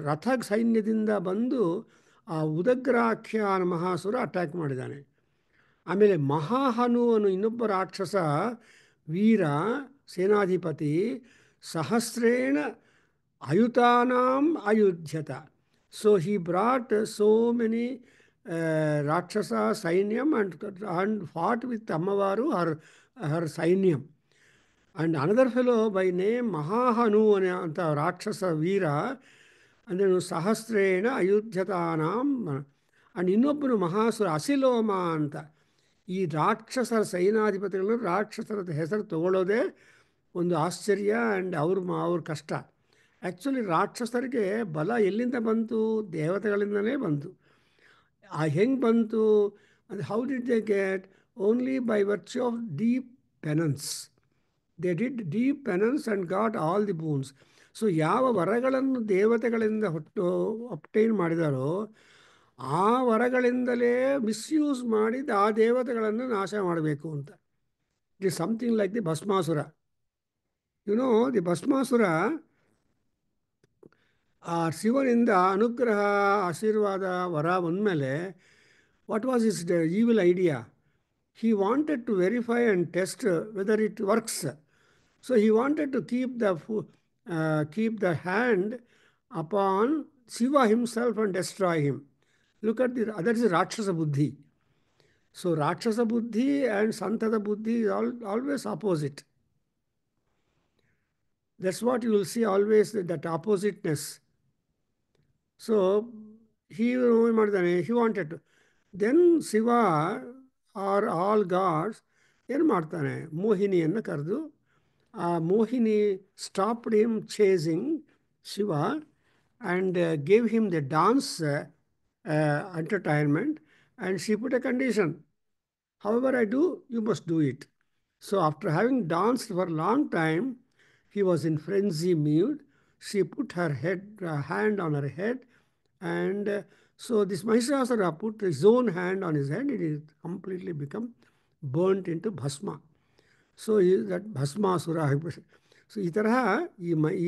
ರಥ ಸೈನ್ಯದಿಂದ ಬಂದು ಆ ಉದಗ್ರಾಖ್ಯ ಮಹಾಸುರ ಅಟ್ಯಾಕ್ ಮಾಡಿದ್ದಾನೆ. ಆಮೇಲೆ ಮಹಾಹನು ಅನ್ನೋ ಇನ್ನೊಬ್ಬ ರಾಕ್ಷಸ ವೀರ ಸೇನಾಧಿಪತಿ ಸಹಸ್ರೇಣ ಅಯುತಾನಾಂ ಅಯುಧ್ಯತ. So he brought so many ರಾಕ್ಷಸ ಸೈನ್ಯಂ and fought with ಅಮ್ಮವಾರು her ಸೈನ್ಯಂ. And another fellow by name ಮಹಾಹನು ಅಂತ ರಾಕ್ಷಸ ವೀರ ಅಂದರೆ ಸಹಸ್ರೇಣ ಅಯುಧ್ಯತಾನಾಂ. ಅಂಡ್ ಇನ್ನೊಬ್ಬನು ಮಹಾಸುರ ಅಸಿಲೋಮ ಅಂತ. ಈ ರಾಕ್ಷಸರ ಸೈನಾಧಿಪತಿಗಳು ರಾಕ್ಷಸರ ಹೆಸರು ತಗೊಳ್ಳೋದೇ ಒಂದು ಆಶ್ಚರ್ಯ ಆ್ಯಂಡ್ ಅವ್ರ ಕಷ್ಟ. ಆ್ಯಕ್ಚುಲಿ ರಾಕ್ಷಸರಿಗೆ ಬಲ ಎಲ್ಲಿಂದ ಬಂತು, ದೇವತೆಗಳಿಂದಲೇ ಬಂತು. ಹೆಂಗೆ ಬಂತು, ಅದು how did they get, only by virtue of deep penance. They did deep penance and got all the boons. So ಯಾವ ವರಗಳನ್ನು ದೇವತೆಗಳಿಂದ ಅಪ್ಟೈನ್ ಮಾಡಿದಾರೋ ಆ ವರಗಳಿಂದಲೇ ಮಿಸ್ಯೂಸ್ ಮಾಡಿದ ಆ ದೇವತೆಗಳನ್ನು ನಾಶ ಮಾಡಬೇಕು ಅಂತ. It is something like the Bhasmasura. The Bhasmasura ಆ ಶಿವನಿಂದ ಅನುಗ್ರಹ ಆಶೀರ್ವಾದ ವರ ಬಂದಮೇಲೆ what was his evil idea? He wanted to verify and test whether it works. So he wanted to keep the hand upon Shiva himself and destroy him. Look at that is Rakshasa Buddhi. So Rakshasa Buddhi and Santada Buddhi is always opposite. That's what you will see always, that oppositeness. So he wanted to. Then Shiva are all gods ಏನು ಮಾಡ್ತಾನೆ, ಮೋಹಿನಿಯನ್ನು ಕರೆದು ಆ ಮೋಹಿನಿ stopped him chasing Shiva and gave him the dance entertainment and she put a condition, however I do, you must do it. So after having danced for a long time, he was in frenzy mood. She put her hand on her head and so this Mahishasura put his own hand on his head. It is completely become burnt into bhasma. So that Bhasmasura. So ಈ ತರಹ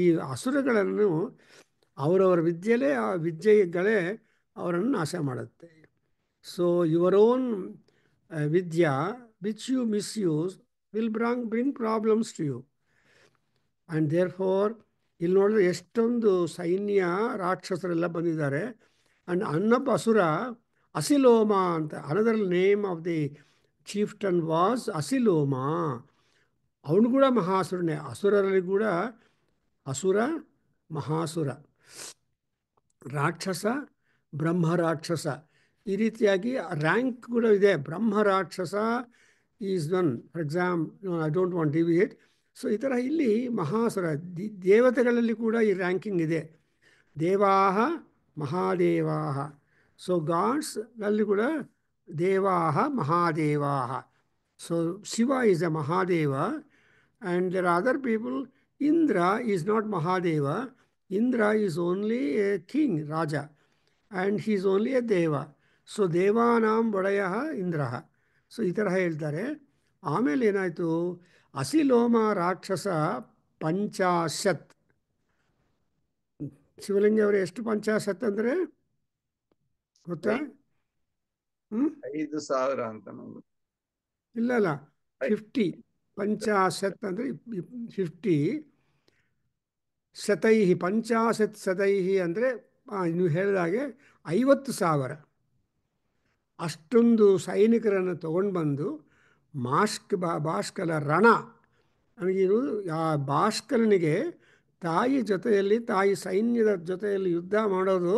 ಈ ಅಸುರಗಳನ್ನು ಅವರವರ ವಿದ್ಯೆಗಳೇ ಅವರನ್ನು ನಾಶ ಮಾಡುತ್ತೆ. So your own vidya which you misuse will bring problems to you. And therefore ಇಲ್ಲಿ ನೋಡಿದ್ರೆ ಎಷ್ಟೊಂದು ಸೈನ್ಯ ರಾಕ್ಷಸರೆಲ್ಲ ಬಂದಿದ್ದಾರೆ. ಆ್ಯಂಡ್ ಅನ್ನೊಬ್ಬ ಅಸುರ ಅಸಿಲೋಮ ಅಂತ, another name of the chieftain was Asiloma. ಅವನು ಕೂಡ ಮಹಾಸುರನೇ. ಅಸುರರಲ್ಲಿ ಕೂಡ ಅಸುರ, ಮಹಾಸುರ, ರಾಕ್ಷಸ, ಬ್ರಹ್ಮರಾಕ್ಷಸ, ಈ ರೀತಿಯಾಗಿ ರ್ಯಾಂಕ್ ಕೂಡ ಇದೆ. ಬ್ರಹ್ಮರಾಕ್ಷಸ is one, for example, I don't want deviate. So ಈ ಥರ ಇಲ್ಲಿ ಮಹಾಸುರ ದೇವತೆಗಳಲ್ಲಿ ಕೂಡ ಈ ರ್ಯಾಂಕಿಂಗ್ ಇದೆ. ದೇವಾಹ ಮಹಾದೇವಾಹ. ಸೊ ಗಾಡ್ಸ್ನಲ್ಲಿ ಕೂಡ ದೇವಾಹ ಮಹಾದೇವಾಹ. So Shiva is a Mahadeva and there are other people. Indra is not Mahadeva. Indra is only a king, Raja, and he is only a Deva. So Devanam Vadayaha Indraha. So ಈ ತರಹ ಹೇಳ್ತಾರೆ. ಆಮೇಲೆ ಏನಾಯಿತು, ಅಸಿಲೋಮ ರಾಕ್ಷಸ ಪಂಚಾಶತ್. ಶಿವಲಿಂಗ ಅವರೇ, ಎಷ್ಟು ಪಂಚಾಶತ್ ಅಂದರೆ ಗೊತ್ತಾ? 5,000 ಅಂತ ನಂಗೆ. ಇಲ್ಲ ಇಲ್ಲ, 50. ಪಂಚಾಶತ್ ಅಂದರೆ 50. ಶತೈಹಿ, ಪಂಚಾಶತ್ ಶತೈಹಿ ಅಂದರೆ ನೀವು ಹೇಳಿದಾಗೆ 50,000. ಅಷ್ಟೊಂದು ಸೈನಿಕರನ್ನು ತಗೊಂಡು ಬಂದು ಭಾಸ್ಕರ ರಣ. ನನಗಿರು ಆ ಭಾಸ್ಕರನಿಗೆ ತಾಯಿ ಜೊತೆಯಲ್ಲಿ, ತಾಯಿ ಸೈನ್ಯದ ಜೊತೆಯಲ್ಲಿ ಯುದ್ಧ ಮಾಡೋದು,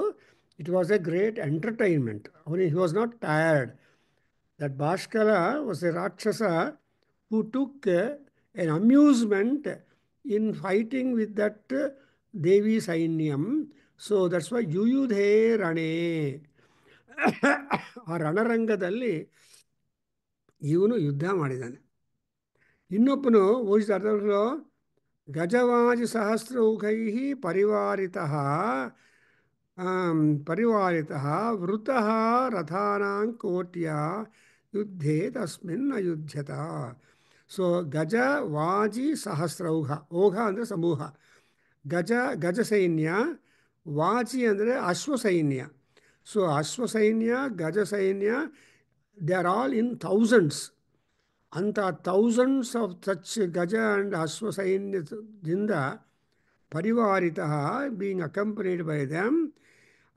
it was a great entertainment. ಅವನಿಗೆ he was not tired. That Bhaskara was a ರಾಕ್ಷಸ who took an amusement in fighting with that Devi Sainyam. So that's why Yuyudhe Rane. ಆ ರಣರಂಗದಲ್ಲಿ ಇವನು ಯುದ್ಧ ಮಾಡಿದ್ದಾನೆ. ಇನ್ನೊಬ್ಬನು ಊಹಿಸಿದ ಗಜವಾಜಿ ಸಹಸ್ರೌಘೈ ಪರಿವಾರಿತಃ ವೃತಃ ರಥಾನಾಂ ಕೋಟ್ಯ ಯುದ್ಧೇ ತಸ್ಮಿನ್ ಅಯುಧ್ಯತ. ಸೊ ಗಜ ವಾಜಿ ಸಹಸ್ರೌಘ, ಓಘ ಅಂದರೆ ಸಮೂಹ, ಗಜ ಸೈನ್ಯ, ವಾಜಿ ಅಂದರೆ ಅಶ್ವಸೈನ್ಯ. ಸೊ ಅಶ್ವಸೈನ್ಯ, ಗಜ ಸೈನ್ಯ, they are all in thousands. ಅಂಥ ಥೌಸಂಡ್ಸ್ ಆಫ್ ಸಚ್ ಗಜ ಆ್ಯಂಡ್ ಅಶ್ವಸೈನ್ಯದಿಂದ ಪರಿವಾರಿತ, being accompanied by them,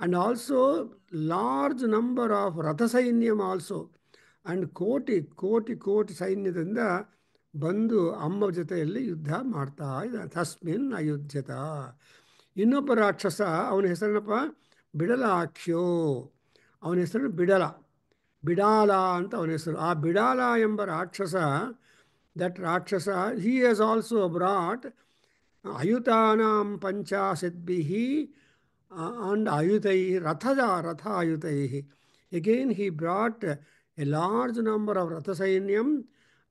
and also large number of ರಥಸೈನ್ಯಂ ಆಲ್ಸೋ, ಆ್ಯಂಡ್ ಕೋಟಿ ಸೈನ್ಯದಿಂದ ಬಂದು ಅಮ್ಮ ಜೊತೆಯಲ್ಲಿ ಯುದ್ಧ ಮಾಡ್ತಾ ಇದ್ದಾನೆ. ತಸ್ಮಿನ್ ಅಯುಧ್ಯತ. ಇನ್ನೊಬ್ಬ ರಾಕ್ಷಸ, ಅವನ ಹೆಸರೇನಪ್ಪ, ಬಿಡಲಾಖ್ಯೋ. ಅವನ ಹೆಸರು ಬಿಡಾಲ ಅಂತ ಅವನ ಹೆಸರು. ಆ ಬಿಡಾಲ ಎಂಬ ರಾಕ್ಷಸ, ದಟ್ ರಾಕ್ಷಸ, ಹಿ ಹ್ಯಾಸ್ ಆಲ್ಸೋ ಬ್ರಾಟ್ ಅಯುತಾನಾಂ ಪಂಚಾಶದ್ಭಿಃ ಅಂಡ್ ಅಯುತೈ ರಥ ಆಯುತೈ. Again he brought a large number of Ratha Sainyam,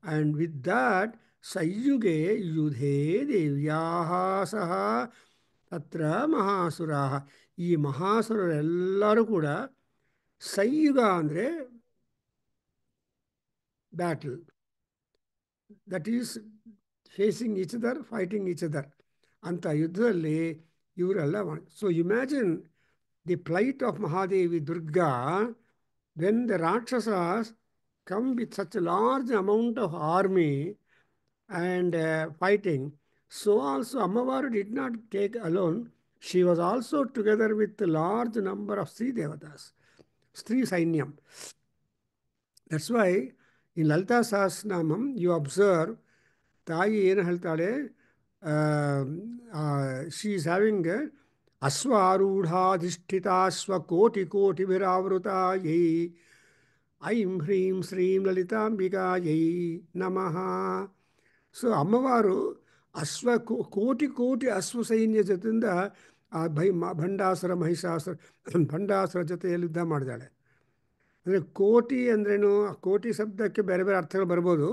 and with that Sayyuge Yudhe Devyaha Saha Tatra Mahasuraha. ಈ ಮಹಾಸುರರೆಲ್ಲರೂ ಕೂಡ ಸೈಯುಗ ಅಂದರೆ battle, that is facing each other, fighting each other ಅಂತ ಯುದ್ಧದಲ್ಲಿ ಇವರೆಲ್ಲ. So imagine the plight of Mahadevi Durga when the Rakshasas come with such a large amount of army and fighting. So also Ammavaru did not take alone. She was also together with a large number of Sri Devatas, Sri Sainyam. That's why in Lalita Sahasranamam you observe, ತಾಯಿ ಏನು ಹೇಳ್ತಾಳೆ, she is having ಅಶ್ವಾರೂಢಾಧಿಷ್ಠಿತಾಶ್ವಕೋಟಿವಿರಾವೃತಾಯೈ ಐಂ ಹ್ರೀಂ ಶ್ರೀಂ ಲಲಿತಾಂಬಿಕಾಯೈ ನಮಃ. So ಅಮ್ಮವಾರು ಕೋಟಿ ಅಶ್ವ ಸೈನ್ಯ ಜೊತೆಯಿಂದ ಆ ಭಂಡಾಸುರ ಜೊತೆಯಲ್ಲಿ ಯುದ್ಧ ಮಾಡಿದಾಳೆ. ಅಂದರೆ ಕೋಟಿ ಅಂದ್ರೇನು, ಕೋಟಿ ಶಬ್ದಕ್ಕೆ ಬೇರೆ ಬೇರೆ ಅರ್ಥಗಳು ಬರ್ಬೋದು.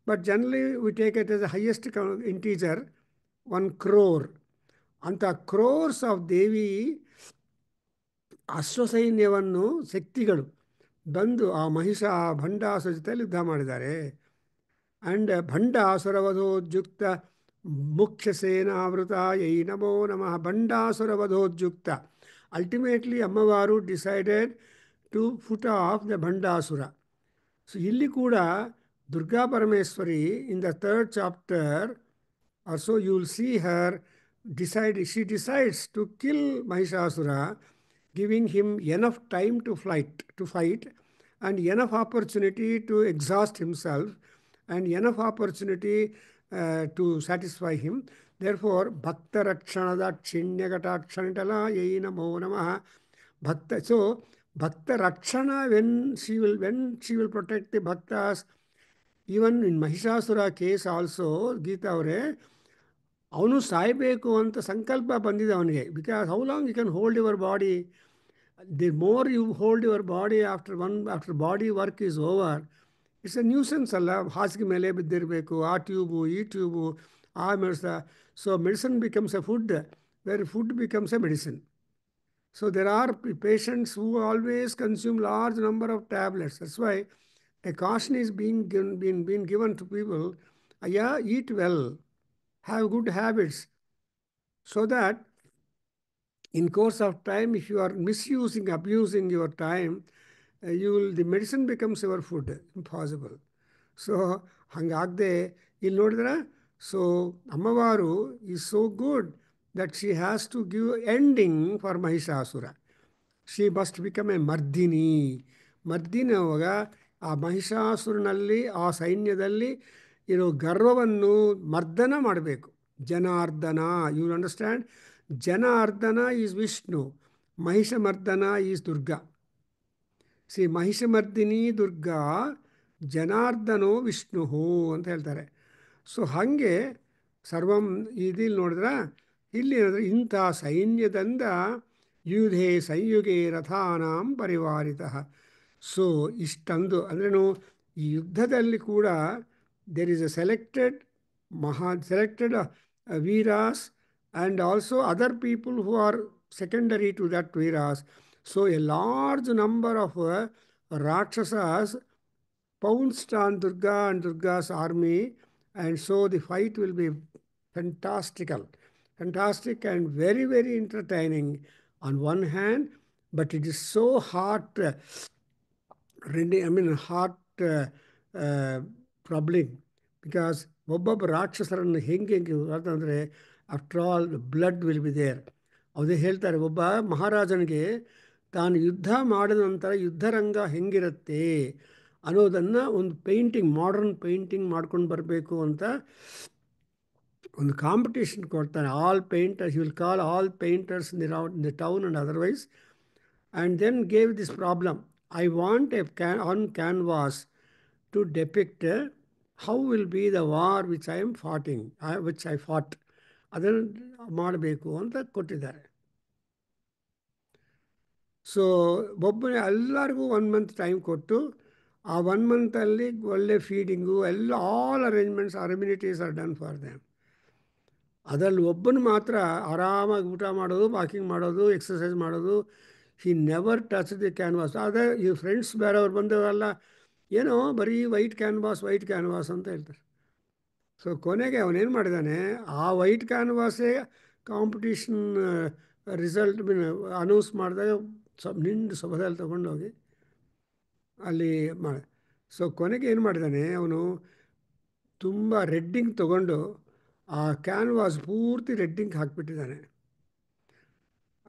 But generally we take it as highest integer 1 crore. ಅಂಥ ಕ್ರೋರ್ಸ್ ಆಫ್ ದೇವಿ ಅಶ್ವಸೈನ್ಯವನ್ನು ಶಕ್ತಿಗಳು ಬಂದು ಆ ಭಂಡಾಸುರ ಜೊತೆಯಲ್ಲಿ ಯುದ್ಧ ಮಾಡಿದ್ದಾರೆ. ಆ್ಯಂಡ್ ಭಂಡಾಸುರವಧೋದ್ಯುಕ್ತ ಮುಖ್ಯ ಸೇನಾವೃತಾಯೈ ನಮೋ ನಮಃ. ಭಂಡಾಸುರವಧೋದ್ಯುಕ್ತ, ultimately Ammavaru decided to put off the Bhandasura. So ಇಲ್ಲಿ ಕೂಡ Durga Parameshwari in the 3rd chapter also you will see her she decides to kill Mahishasura, giving him enough time to fight and enough opportunity to exhaust himself and enough opportunity to satisfy him. Therefore bhakta rakshanada kshinyagatakshantala yai namo namah. So bhakta rakshana, when she will protect the bhaktas. Even in Mahishasura case also, Geeta ಅವರೇ, ಅವನು ಸಾಯಬೇಕು ಅಂತ ಸಂಕಲ್ಪ ಬಂದಿದೆ ಅವನಿಗೆ. Because how long you can hold your body? The more you hold your body after body work is over, it's a nuisance ಅಲ್ಲ. ಹಾಸಿಗೆ ಮೇಲೆ ಬಿದ್ದಿರಬೇಕು, ಆ ಟ್ಯೂಬು ಈ ಟ್ಯೂಬು ಆ so medicine becomes a food, where food becomes a medicine. So there are patients who always consume large number of tablets. That's why A caution is being given to people. Yeah, eat well, have good habits, so that in course of time, if you are misusing, abusing your time, the medicine becomes your food. Impossible. So ಹಂಗಾಗದೆ ಇಲ್ಲಿ ನೋಡಿದ್ರೆ, so Ammavaru is so good that she has to give ending for Mahishasura. She must become a ಮರ್ದಿನಿ. ಮರ್ದಿನಿ ಅವಾಗ ಆ ಮಹಿಷಾಸುರನಲ್ಲಿ, ಆ ಸೈನ್ಯದಲ್ಲಿ ಇರೋ ಗರ್ವವನ್ನು ಮರ್ದನ ಮಾಡಬೇಕು. Janardana, you understand? Janardana is Vishnu, Mahishamardana is Durga. See Mahishamardini Durga, ಜನಾರ್ದನೋ ವಿಷ್ಣು ಅಂತ ಹೇಳ್ತಾರೆ. ಸೊ ಹಾಗೆ ಸರ್ವಂ ಇದಿಲ್ಲಿ ನೋಡಿದ್ರೆ, ಇಲ್ಲಿ ಏನಂದರೆ ಇಂಥ ಸೈನ್ಯದಿಂದ ಯುಧೆ ಸಂಯುಗೆ ರಥಾನಾಂ ಪರಿವಾರಿತ. ಸೊ ಇಷ್ಟಂದು ಅಂದ್ರೇನು, ಈ ಯುದ್ಧದಲ್ಲಿ ಕೂಡ ದೇರ್ ಈಸ್ ಅ ಸೆಲೆಕ್ಟೆಡ್ ವೀರಾಸ್ and also other people who are secondary to that Veeras. So a large number of Rakshasas pounced on Durga and Durga's army, and so the fight will be fantastic and very, very entertaining on one hand, but it is so heart troubling, because ಒಬ್ಬೊಬ್ಬ ರಾಕ್ಷಸರನ್ನು ಹೆಂಗೆ ಅಂತಂದರೆ, after all blood will be there. ಅದೇ ಹೇಳ್ತಾರೆ, ಒಬ್ಬ ಮಹಾರಾಜನಿಗೆ ತಾನು ಯುದ್ಧ ಮಾಡಿದ ನಂತರ ಯುದ್ಧರಂಗ ಹೆಂಗಿರುತ್ತೆ ಅನ್ನೋದನ್ನು ಒಂದು ಪೇಂಟಿಂಗ್, ಮಾಡರ್ನ್ ಪೇಂಟಿಂಗ್ ಮಾಡ್ಕೊಂಡು ಬರಬೇಕು ಅಂತ ಒಂದು ಕಾಂಪಿಟೇಷನ್ ಕೊಡ್ತಾನೆ. All painters, you will call all painters in the town and otherwise, and then gave this problem. I want on canvas to depict how will be the war which I fought, ಅದನ್ನು ಮಾಡಬೇಕು ಅಂತ ಕೊಟ್ಟಿದ್ದಾರೆ. So ಒಬ್ಬನೇ ಎಲ್ಲರಿಗೂ 1 month time ಕೊಟ್ಟು, ಆ 1 monthಲ್ಲಿ ಒಳ್ಳೆ feeding ಎಲ್ಲ, all arrangements, amenities are done for them. ಅದರಲ್ಲಿ ಒಬ್ಬನು ಮಾತ್ರ ಆರಾಮಾಗಿ ಊಟ ಮಾಡೋದು, ವಾಕಿಂಗ್ ಮಾಡೋದು, ಎಕ್ಸಸೈಸ್ ಮಾಡೋದು. He never touch the canvas. ಅದೇ ಈ ಫ್ರೆಂಡ್ಸ್ ಬೇರೆಯವ್ರು ಬಂದವರೆಲ್ಲ ಏನೋ ಬರೀ ವೈಟ್ ಕ್ಯಾನ್ವಾಸ್ ಅಂತ ಹೇಳ್ತಾರೆ. ಸೊ ಕೊನೆಗೆ ಅವನೇನು ಮಾಡಿದ್ದಾನೆ, ಆ ವೈಟ್ ಕ್ಯಾನ್ವಾಸೇ ಕಾಂಪಿಟೀಷನ್ ರಿಸಲ್ಟ್ ಅನೌನ್ಸ್ ಮಾಡಿದಾಗ ನಿಂಡು ಸಭದಲ್ಲಿ ತೊಗೊಂಡೋಗಿ ಅಲ್ಲಿ ಮಾಡಿ. ಸೊ ಕೊನೆಗೆ ಏನು ಮಾಡಿದ್ದಾನೆ ಅವನು, ತುಂಬ ರೆಡ್ಡಿಂಗ್ ತೊಗೊಂಡು ಆ ಕ್ಯಾನ್ವಾಸ್ ಪೂರ್ತಿ ರೆಡ್ಡಿಂಗ್ ಹಾಕಿಬಿಟ್ಟಿದ್ದಾನೆ.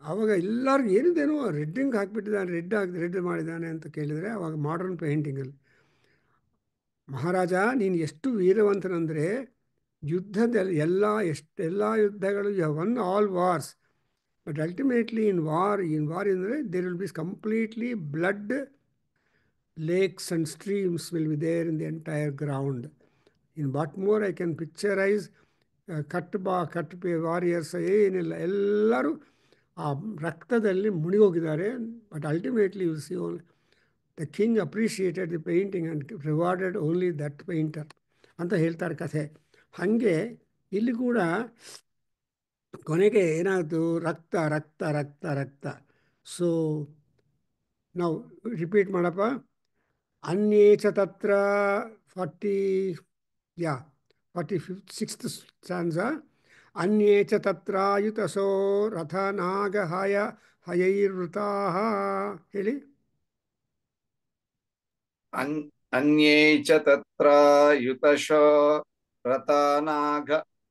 ಆವಾಗ ಎಲ್ಲರಿಗೂ ಏನಿದೇನೋ ರೆಡ್ಡಿಂಗ್ ಹಾಕಿಬಿಟ್ಟಿದ್ದಾನೆ, ರೆಡ್ ಮಾಡಿದ್ದಾನೆ ಅಂತ ಕೇಳಿದರೆ, ಆವಾಗ ಮಾಡರ್ನ್ ಪೇಂಟಿಂಗಲ್ಲಿ, ಮಹಾರಾಜ ನೀನು ಎಷ್ಟು ವೀರವಂತನಂದರೆ, ಯುದ್ಧದಲ್ಲಿ ಎಲ್ಲ ಯುದ್ಧಗಳು, you have won all wars, but ultimately in war ಅಂದರೆ there will be completely blood lakes and streams will be there in the entire ground. In what more I can picturize, cut warriors ಏನಿಲ್ಲ, ಎಲ್ಲರೂ ಆ ರಕ್ತದಲ್ಲಿ ಮುಣಿಗೋಗಿದ್ದಾರೆ. But ultimately you see only the king appreciated the painting and rewarded only that painter ಅಂತ ಹೇಳ್ತಾರೆ ಕಥೆ. ಹಾಗೆ ಇಲ್ಲಿ ಕೂಡ ಕೊನೆಗೆ ಏನಾಯಿತು, ರಕ್ತ ರಕ್ತ ರಕ್ತ ರಕ್ತ. ಸೊ ನಾವು ರಿಪೀಟ್ ಮಾಡಪ್ಪ. ಅನ್ಯೇ ಚ ತತ್ರ 46th stanza. ಅನ್ಯೇ ಚ ತತ್ರಾಯುತಸೋ ಹಯೈರ್ವೃತಾಃ. ಹೇಳಿ. ಅನ್ಯೇ ಚ ತತ್ರ ಯುತಶೋ ರಥನಾಗ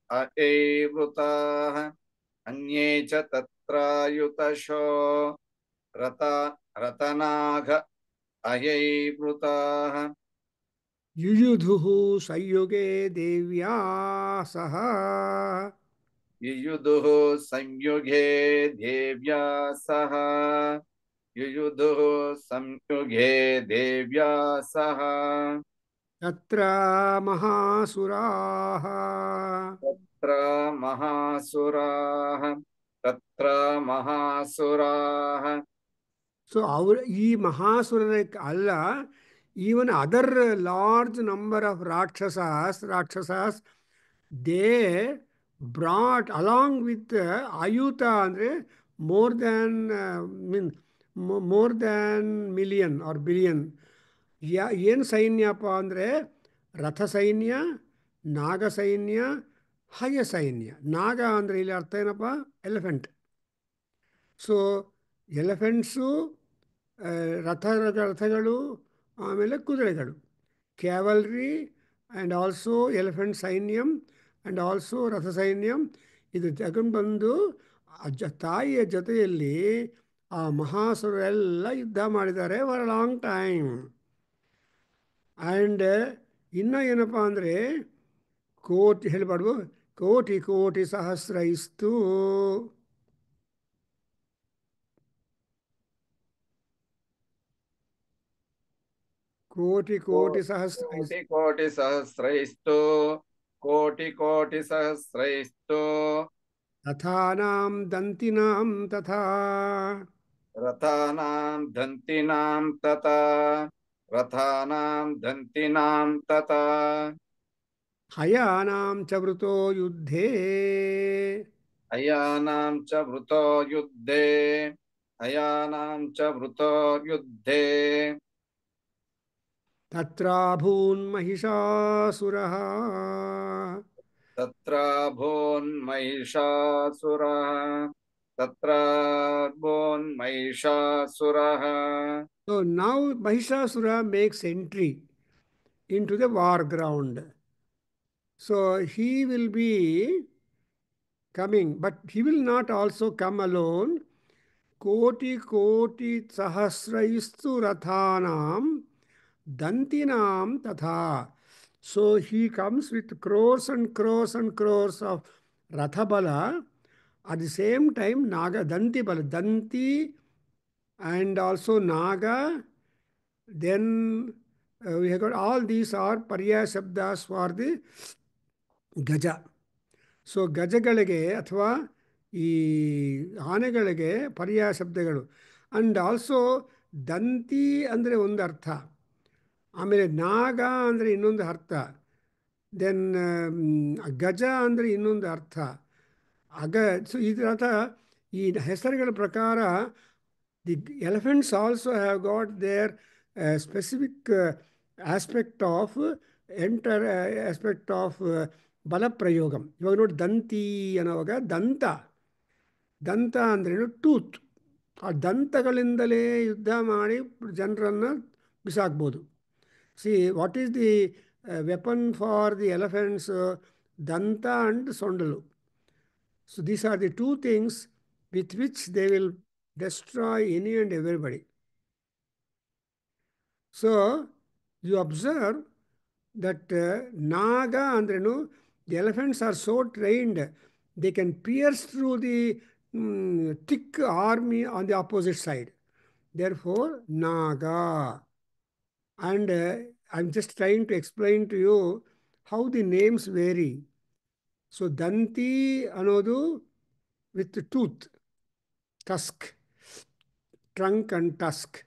ಹಯೈರ್ವೃತಾಃ. ಅನ್ಯೇ ಚ ತತ್ರ ಯುತಶೋ ರಥನಾಗ ಹಯೈರ್ವೃತಾಃ. ಯುಯುಧುಃ ಸಂಯುಗೇ ದೇವ್ಯಾ ಸಹ. ಯುಯುಧುಃ ಸಂಯುಗೇ ದೇವ್ಯಾ ಸಹ. ಯುಯುಧುಃ ಸಂಯುಗೇ ದೇವ್ಯಾ ಸಹ. ತತ್ರ ಮಹಾಸುರಾಃ. ತತ್ರ ಮಹಾಸುರಾಃ. ತತ್ರ ಮಹಾಸುರಾಃ. ಸೊ ಅವರು ಈ ಮಹಾಸುರರ ಅಲ್ಲ, even other large number of ರಾಕ್ಷಸಾಸ್ ದೇ ಬ್ರಾಟ್ ಅಲಾಂಗ್ ವಿತ್ ಆಯುತ, ಅಂದರೆ more than million or billion. ಏನು ಸೈನ್ಯಪ್ಪ ಅಂದರೆ ರಥ ಸೈನ್ಯ, ನಾಗ ಸೈನ್ಯ, ಹಯ ಸೈನ್ಯ. ನಾಗ ಅಂದರೆ ಇಲ್ಲಿ ಅರ್ಥ ಏನಪ್ಪ? ಎಲಿಫೆಂಟ್. ಸೊ ಎಲಿಫೆಂಟ್ಸು, ರಥಗಳು, ಆಮೇಲೆ ಕುದುರೆಗಳು, ಕ್ಯಾವಲ್ರಿ ಆ್ಯಂಡ್ ಆಲ್ಸೋ ಎಲಿಫೆಂಟ್ ಸೈನ್ಯಂ ಆ್ಯಂಡ್ ಆಲ್ಸೋ ರಥ ಸೈನ್ಯಂ. ಇದು ತಗೊಂಡು ಬಂದು ತಾಯಿಯ ಜೊತೆಯಲ್ಲಿ ಆ ಮಹಾಸುರೆಲ್ಲ ಯುದ್ಧ ಮಾಡಿದ್ದಾರೆ for a long time. And ಇನ್ನೂ ಏನಪ್ಪ ಅಂದರೆ ಕೋಟಿ ಹೇಳಬಾರ್ದು, ಕೋಟಿ ಕೋಟಿ ಸಹಸ್ರ ಇಸ್ತು. ಕೋಟಿ ಕೋಟಿ ಸಹಸ್ರ ಕೋಟಿ ಕೋಟಿ ಸಹಸ್ರೈಸ್ತು, ಕೋಟಿ ಕೋಟಿ ಸಹಸ್ರೈಸ್ತು. ರಥಾನಾಂ ದಂತಿನಾಂ ತಥಾ, ರಥಾನಾಂ ದಂತಿನಾಂ ತಥಾ, ರಥಾನಾಂ ದಂತಿನಾಂ ತಥಾ. ಹಯಾನಾಂ ಚ ವೃತೋ ಯುದ್ಧೇ, ಹಯಾನಾಂ ಚ ವೃತೋ ಯುದ್ಧೇ, ಹಯಾನಾಂ ಚ ವೃತೋ ಯುದ್ಧೇ. ತತ್ರಾಭೂನ್ಮಹಿಷಾಸುರಃ, ತತ್ರಾಭೂನ್ಮಹಿಷಾಸುರಃ, ತತ್ರಾಭೂನ್ಮಹಿಷಾಸುರಃ. So now Mahishasura makes entry into the war ground. So he will be coming, but he will not also come alone. Koti koti sahasraistu rathanam dantinam tatha. So he comes with crores and crores and crores of rathabala. At the same time, Naga Danti Bala, Danti and also Naga. Then we have got all these are Parya Shabdas for the Gaja. So ಗಜಗಳಿಗೆ ಅಥವಾ ಈ ಆನೆಗಳಿಗೆ ಪರ್ಯಾಯ ಶಬ್ದಗಳು. And also ದಂತಿ ಅಂದರೆ ಒಂದು ಅರ್ಥ, ಆಮೇಲೆ ನಾಗ ಅಂದರೆ ಇನ್ನೊಂದು ಅರ್ಥ, ದೆನ್ ಗಜ ಅಂದರೆ ಇನ್ನೊಂದು ಅರ್ಥ. ಸೊ ಇದರ ಅರ್ಥ ಈ ಹೆಸರುಗಳ ಪ್ರಕಾರ the elephants also have got their specific aspect of aspect of ಬಲಪ್ರಯೋಗಂ. ಇವಾಗ ನೋಡಿ ದಂತಿ ಅನ್ನೋವಾಗ ದಂತ ಅಂದ್ರೇನು? ಟೂತ್. ಆ ದಂತಗಳಿಂದಲೇ ಯುದ್ಧ ಮಾಡಿ ಜನರನ್ನು ಬಿಸಾಕ್ಬೋದು. See what is the weapon for the elephants? ದಂತ ಅಂಡ್ ಸೊಂಡಲು. So these are the two things with which they will destroy any and everybody. So you observe that Naga andrenu, the elephants are so trained, they can pierce through the thick army on the opposite side. Therefore, Naga. And I'm just trying to explain to you how the names vary. So, Danti anodu with tooth, tusk, trunk and tusk.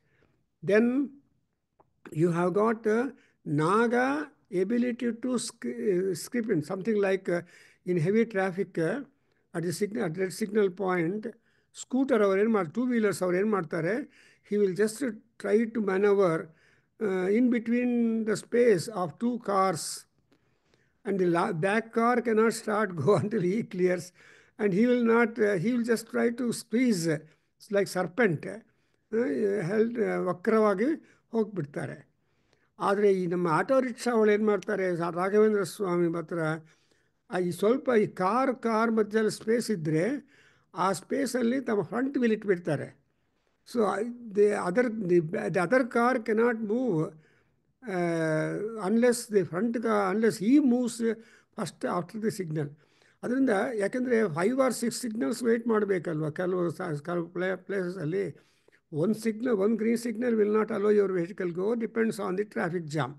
Then you have got Naga ability to skip in something like in heavy traffic at that signal point, scooter ಅವರು ಏನು ಮಾಡಿ, two wheelers ಅವ್ರು ಏನು ಮಾಡ್ತಾರೆ, he will just try to maneuver in between the space of two cars, and the back car cannot start go until he clears, and he will not he will just try to squeeze. It's like serpent held ವಕ್ರವಾಗಿ ಹೋಗ್ಬಿಡ್ತಾರೆ. ಆದರೆ ಈ ನಮ್ಮ auto rickshaw ಅವಳು ಏನು ಮಾಡ್ತಾರೆ, ರಾಘವೇಂದ್ರ ಸ್ವಾಮಿ ಹತ್ರ ಈ ಸ್ವಲ್ಪ ಈ ಕಾರ್ ಮಧ್ಯದಲ್ಲಿ ಸ್ಪೇಸ್ ಇದ್ದರೆ ಆ ಸ್ಪೇಸಲ್ಲಿ ತಮ್ಮ ಫ್ರಂಟ್ ವೀಲ್ ಇಟ್ಬಿಡ್ತಾರೆ. So the other car cannot move unless the unless ಈ moves first after the signal. ಅದರಿಂದ ಯಾಕೆಂದರೆ 5 or 6 ಸಿಗ್ನಲ್ಸ್ ವೆಯ್ಟ್ ಮಾಡಬೇಕಲ್ವ ಕೆಲವು ಪ್ಲೇಸಸಲ್ಲಿ. one green signal will not allow your vehicle go, depends on the traffic jam.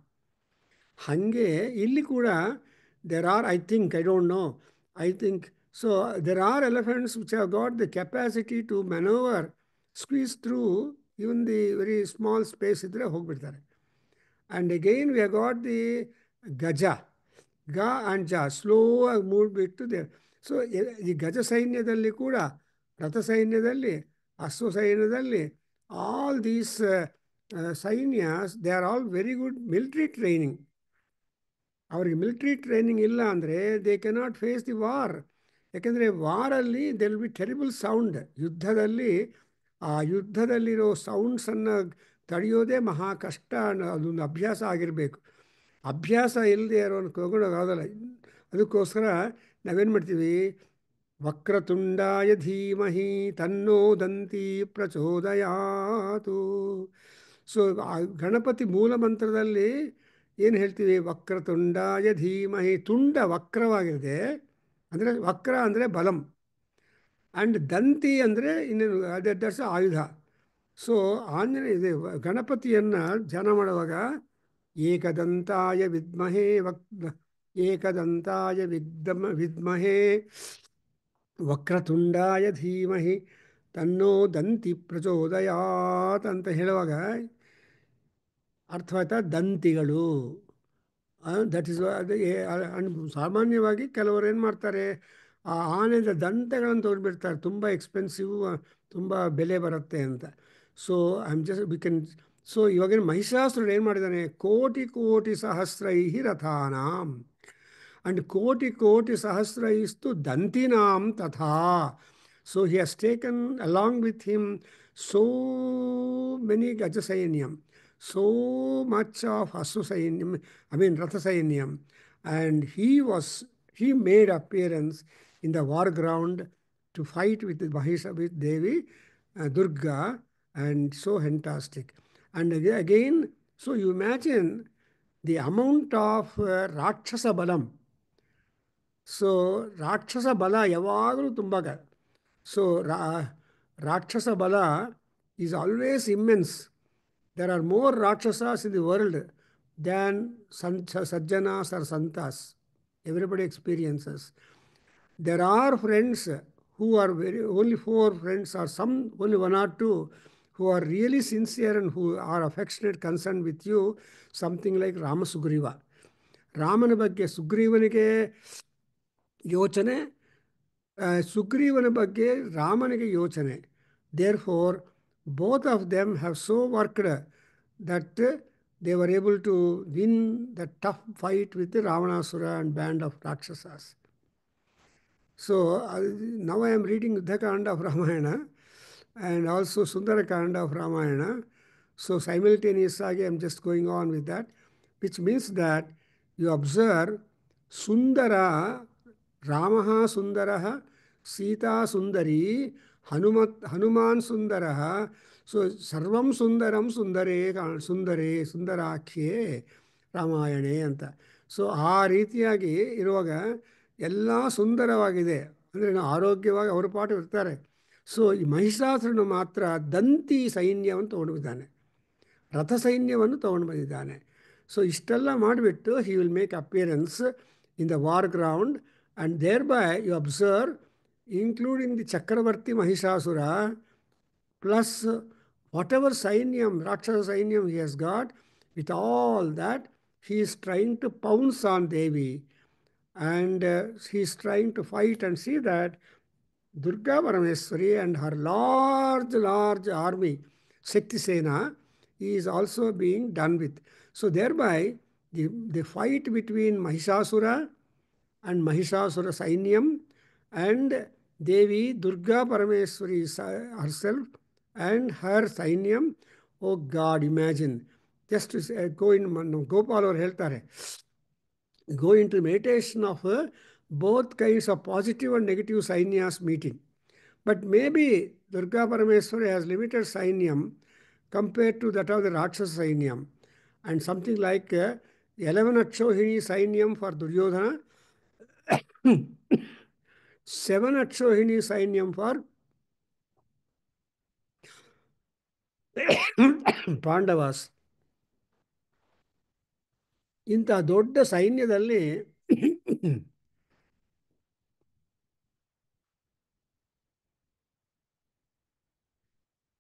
Hange illi kuda there are, I don't know, so there are elephants which have got the capacity to maneuver, squeeze through even the very small space idre hogbidtare. And again we have got the gaja, ga and ja, slow move bit to there. So ಈ ಗಜ ಸೈನ್ಯದಲ್ಲಿ ಕೂಡ, ರಥ ಸೈನ್ಯದಲ್ಲಿ, ಅಶ್ವ ಸೈನ್ಯದಲ್ಲಿ, all these ಸೈನ್ಯಾಸ್, they are all very good military training. ಅವ್ರಿಗೆ military training ಇಲ್ಲ ಅಂದರೆ they cannot face the war. ಯಾಕೆಂದರೆ ವಾರಲ್ಲಿ ದೆಲ್ ಬಿ ಟೆರಿಬಲ್ ಸೌಂಡ್. ಯುದ್ಧದಲ್ಲಿ ಆ ಯುದ್ಧದಲ್ಲಿರೋ ಸೌಂಡ್ಸನ್ನು ತಡೆಯೋದೇ ಮಹಾ ಕಷ್ಟ. ಅದೊಂದು ಅಭ್ಯಾಸ ಆಗಿರಬೇಕು. ಅಭ್ಯಾಸ ಇಲ್ಲದೆ ಇರೋನು ತಗೊಳ್ಳೋಕ್ಕಾಗಲ್ಲ. ಅದಕ್ಕೋಸ್ಕರ ನಾವೇನು ಮಾಡ್ತೀವಿ, ವಕ್ರತುಂಡಾಯ ಧೀಮಹಿ ತನ್ನೋ ದಂತಿ ಪ್ರಚೋದಯಾತು. ಸೊ ಗಣಪತಿ ಮೂಲ ಮಂತ್ರದಲ್ಲಿ ಏನು ಹೇಳ್ತೀವಿ, ವಕ್ರತುಂಡಾಯ ಧೀಮಹಿ. ತುಂಡ ವಕ್ರವಾಗಿದೆ ಅಂದರೆ ವಕ್ರ ಅಂದರೆ ಬಲಂ, ಆ್ಯಂಡ್ ದಂತಿ ಅಂದರೆ ಇನ್ನೇನು ದಟ್ಸ್ ಆಯುಧ. ಸೊ ಆಂಜನೇಯ ಇದೆ ಗಣಪತಿಯನ್ನು ಧ್ಯಾನ ಮಾಡುವಾಗ ಏಕದಂತಾಯ ವಿದ್ಮಹೇ ಏಕದಂತಾಯ ವಿದ್ಮಹೇ ವಕ್ರತುಂಡಾಯ ಧೀಮಹಿ ತನ್ನೋ ದಂತಿ ಪ್ರಚೋದಯಾತ್ ಅಂತ ಹೇಳುವಾಗ ಅರ್ಥವಾಯ್ತಾ, ದಂತಿಗಳು. ದಟ್ ಈಸ್ ಅದು. ಸಾಮಾನ್ಯವಾಗಿ ಕೆಲವರು ಏನು ಮಾಡ್ತಾರೆ, ಆ ಆನೆದ ದಂತಗಳನ್ನು ತೊಗೊಂಡ್ಬಿಡ್ತಾರೆ, ತುಂಬ ಎಕ್ಸ್ಪೆನ್ಸಿವ್, ತುಂಬ ಬೆಲೆ ಬರುತ್ತೆ ಅಂತ. So I am just we can. So ಇವಾಗಿನ ಮಹಿಷಾಸುರನು ಏನು ಮಾಡಿದ್ದಾನೆ, ಕೋಟಿ ಕೋಟಿ ಸಹಸ್ರೈಹಿ ರಥಾನಾಂ and koti koti sahasra istu dantinam tatha. So he has taken along with him so many gajasainyam, so much of asusainyam, I mean rathasainyam, and he made appearance in the war ground to fight with Mahisha, with Devi Durga, and so fantastic. And again, so you imagine the amount of Rakshasa Balam. So ರಾಕ್ಷಸ ಬಲ ಯಾವಾಗಲೂ ತುಂಬ. So ರಾಕ್ಷಸ ಬಲ is always immense. There are more ರಾಕ್ಷಸಾಸ್ in the world than ಸಜ್ಜನಾಸ್ or ಸಂತಾಸ್. Everybody experiences. There are friends who are only 4 friends or only 1 or 2 who are really sincere and who are affectionate, concerned with you, something like Rama Sugriva. ರಾಮನ ಬಗ್ಗೆ ಸುಗ್ರೀವನಿಗೆ ಯೋಚನೆ, ಸುಗ್ರೀವನ ಬಗ್ಗೆ ರಾಮನಿಗೆ ಯೋಚನೆ. Therefore both of them have so worked that they were able to win the tough fight with the Ravanasura and band of Rakshasas. So now I am reading Yuddhakanda of Ramayana and also Sundarakanda of Ramayana. So simultaneously I am just going on with that, which means that you observe Sundara, Ramaha Sundaraha, Sita Sundari, Hanuman Sundaraha. So Sarvam Sundaram Sundare Sundarakhe ರಾಮಾಯಣೆ ಅಂತ. So ಆ ರೀತಿಯಾಗಿ ಇರುವಾಗ ಎಲ್ಲ ಸುಂದರವಾಗಿದೆ ಅಂದರೆ ಆರೋಗ್ಯವಾಗಿ ಅವರ ಪಾಠ ಇರ್ತಾರೆ. ಸೊ ಈ ಮಹಿಷಾಸುರನು ಮಾತ್ರ ದಂತಿ ಸೈನ್ಯವನ್ನು ತೊಗೊಂಡು ಬಂದಿದ್ದಾನೆ, ರಥ ಸೈನ್ಯವನ್ನು ತೊಗೊಂಡು ಬಂದಿದ್ದಾನೆ. ಸೊ ಇಷ್ಟೆಲ್ಲ ಮಾಡಿಬಿಟ್ಟು he will make appearance in the war ground. And thereby you observe including the Chakravarti Mahishasura plus whatever sainyam, Rakshasa sainyam he has got, with all that, he is trying to pounce on Devi, and he is trying to fight and see that Durga Parameswari and her large army, Shakti Sena, is also being done with. So thereby, the fight between Mahishasura and Mahishasura Sainyam and Devi Durga Parameswari herself and her Sainyam, oh God, imagine. Just to go in, Gopal ಅವರು ಹೇಳ್ತಾರೆ, go into meditation of both kinds of positive and negative Sainyas meeting. But maybe Durga Parameswari has limited Sainyam compared to that of the Rakshasa Sainyam. And something like 11 Akshohini Sainyam for Duryodhana, 7 Akshohini Sainyam for Pandavas. ಇಂಥ ದೊಡ್ಡ ಸೈನ್ಯದಲ್ಲಿ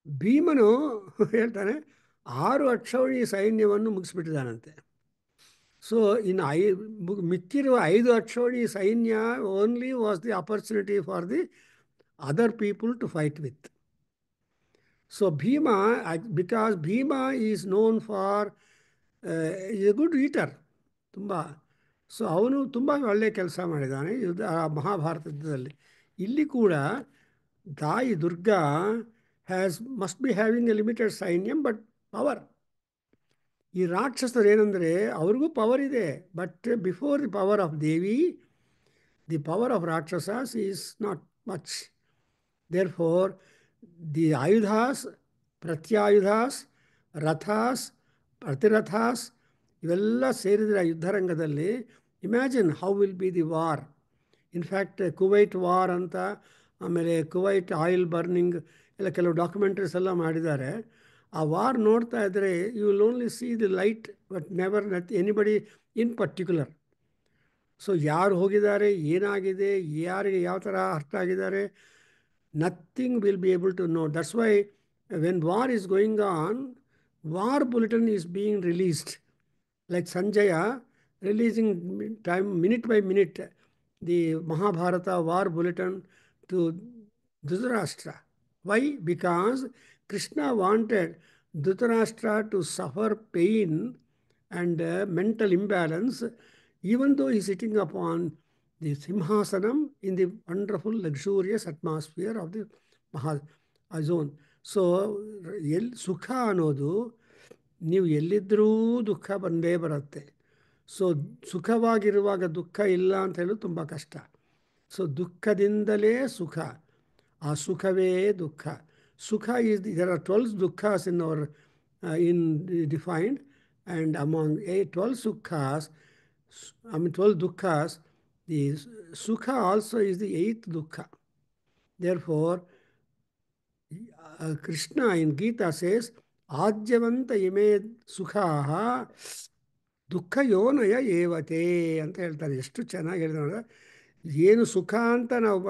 ಭೀಮನು ಹೇಳ್ತಾನೆ 6 ಅಕ್ಷೋಹಿಣಿ ಸೈನ್ಯವನ್ನು ಮುಗಿಸ್ಬಿಟ್ಟಿದ್ದಾನಂತೆ. So ಇನ್ನು ಮಿಕ್ಕಿರುವ 5 ಅಕ್ಷೋಹಿಣಿ ಸೈನ್ಯ only was the opportunity for the other people to fight with. So Bhima, because Bhima is known for is a good eater, ತುಂಬ. So ಅವನು ತುಂಬ ಒಳ್ಳೆ ಕೆಲಸ ಮಾಡಿದ್ದಾನೆ ಯುದ್ಧ ಮಹಾಭಾರತ ಯುದ್ಧದಲ್ಲಿ. ಇಲ್ಲಿ ಕೂಡ ತಾಯಿ Durga must be having a limited ಸೈನ್ಯಂ ಬಟ್ ಪವರ್. ಈ ರಾಕ್ಷಸರು ಏನಂದರೆ ಅವ್ರಿಗೂ ಪವರ್ ಇದೆ, but before the power of Devi the power of ರಾಕ್ಷಸಸ್ is not much. Therefore the ಆಯುಧಾಸ್, ಪ್ರತ್ಯಾಯುಧಾಸ್, ರಥಾಸ್, ಪ್ರತಿರಥಾಸ್ ಇವೆಲ್ಲ ಸೇರಿದರೆ ಯುದ್ಧರಂಗದಲ್ಲಿ imagine how will be the war. In fact Kuwait war ಅಂತ, ಆಮೇಲೆ ಕುವೈಟ್ ಆಯಿಲ್ ಬರ್ನಿಂಗ್ ಎಲ್ಲ ಕೆಲವು ಡಾಕ್ಯುಮೆಂಟ್ರೀಸ್ ಎಲ್ಲ ಮಾಡಿದ್ದಾರೆ. ಆ ವಾರ್ ನೋಡ್ತಾ ಇದ್ದರೆ you will only see the light but never anybody in particular. So ಯಾರು ಹೋಗಿದ್ದಾರೆ, ಏನಾಗಿದೆ, ಯಾರಿಗೆ ಯಾವ ಥರ ಅರ್ಥ ಆಗಿದ್ದಾರೆ, nothing will be able to know. That's why when war is going on, war bulletin is being released. Like Sanjaya releasing time minute by minute the Mahabharata war bulletin to Dhritarashtra. Why? Because Krishna wanted Dhritarashtra to suffer pain and mental imbalance, even though he's sitting upon the Simhasanam in the wonderful, luxurious atmosphere of the zone. So ಸುಖ ಅನ್ನೋದು ನೀವು ಎಲ್ಲಿದ್ದರೂ ದುಃಖ ಬಂದೇ ಬರುತ್ತೆ. So ಸುಖವಾಗಿರುವಾಗ ದುಃಖ ಇಲ್ಲ ಅಂತ ಹೇಳೋದು ತುಂಬ ಕಷ್ಟ. ಸೊ ದುಃಖದಿಂದಲೇ ಸುಖ, ಆ ಸುಖವೇ ದುಃಖ. ಸುಖ ಈಸ್ ದೇರ್ ಆರ್ 12 ದುಃಖಾಸ್ in our in defined, and among 12 ಸುಖಾಸ್, 12 dukhas, the sukha also is the 8th dukha. Therefore, Krishna in Gita says, ಆದ್ಯವanta ಇಮೇ ಸುಖಾಹ ದುಃಖ ಯೋನಯ ಏವತೆ ಅಂತ ಹೇಳ್ತಾರೆ. ಎಷ್ಟು ಚೆನ್ನಾಗಿ ಹೇಳಿದ್ರೆ, ಏನು ಸುಖ ಅಂತ ನಾವು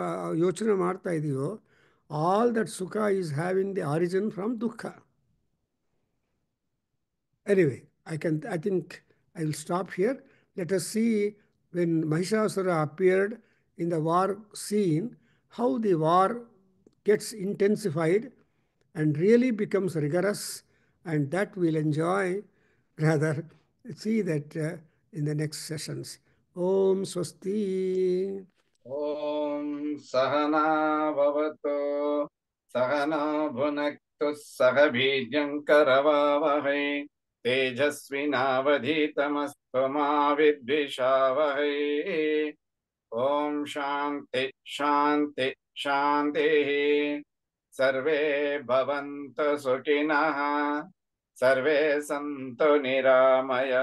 ಯೋಚನೆ ಮಾಡ್ತಾ ಇದ್ದೀವೋ, ಆಲ್ ದಟ್ ಸುಖ is having the origin from ದುಃಖ. Anyway, I think I will stop here. Let us see when Mahishasura appeared in the war scene, how the war gets intensified and really becomes rigorous, and that we'll enjoy, rather see that in the next sessions. Om Swasti. ಓಂ ಸಹನಾ ಭವತು ಸಹನಾ ಭುನಕ್ತು ಸಹ ಬೀಜಂಕರವಾವಹೈ ತೇಜಸ್ವಿನಾವಧೀತಮಸ್ತು ಮಾ ವಿದ್ವಿಷಾವಹೈ. ಓಂ ಶಾಂತಿ ಶಾಂತಿ ಶಾಂತಿ. ಸರ್ವೇ ಭವಂತು ಸುಖಿನಃ, ಸರ್ವೇ ಸಂತು ನಿರಾಮಯ,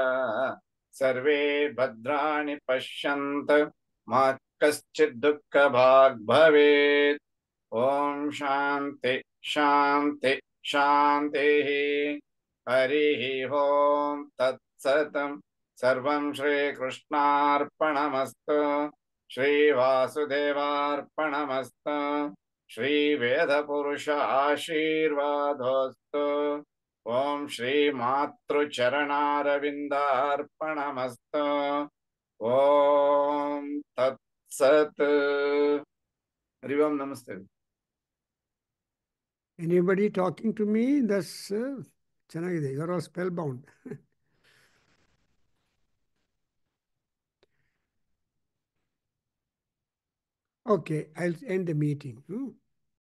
ಸರ್ವೇ ಭದ್ರಾಣಿ ಪಶ್ಯಂತು ಮಾ ಕಶ್ಚಿತ್ ದುಃಖ ಭಾಗ್ ಭವೇತ್. ಓಂ ಶಾಂತಿ ಶಾಂತಿ ಶಾಂತಿ. ಹರಿ ಓಂ ತತ್ಸತ್. ಸರ್ವಂ ಶ್ರೀಕೃಷ್ಣಾರ್ಪಣಮಸ್ತು. ಶ್ರೀ ವಾಸುದೇವಾರ್ಪಣಮಸ್ತು. ಶ್ರೀ ವೇದಪುರುಷ ಆಶೀರ್ವಾದೋಸ್ತು. ಓಂ ಶ್ರೀ ಮಾತೃಚರಣಾರವಿಂದಾರ್ಪಣಮಸ್ತು. ಓಂ ತತ್ಸತ್. ಹರಿ ಓಂ. ನಮಸ್ತೆ. Anybody talking to me? That's ಚೆನ್ನಾಗಿದೆ. You are all spellbound. Okay, I'll end the meeting.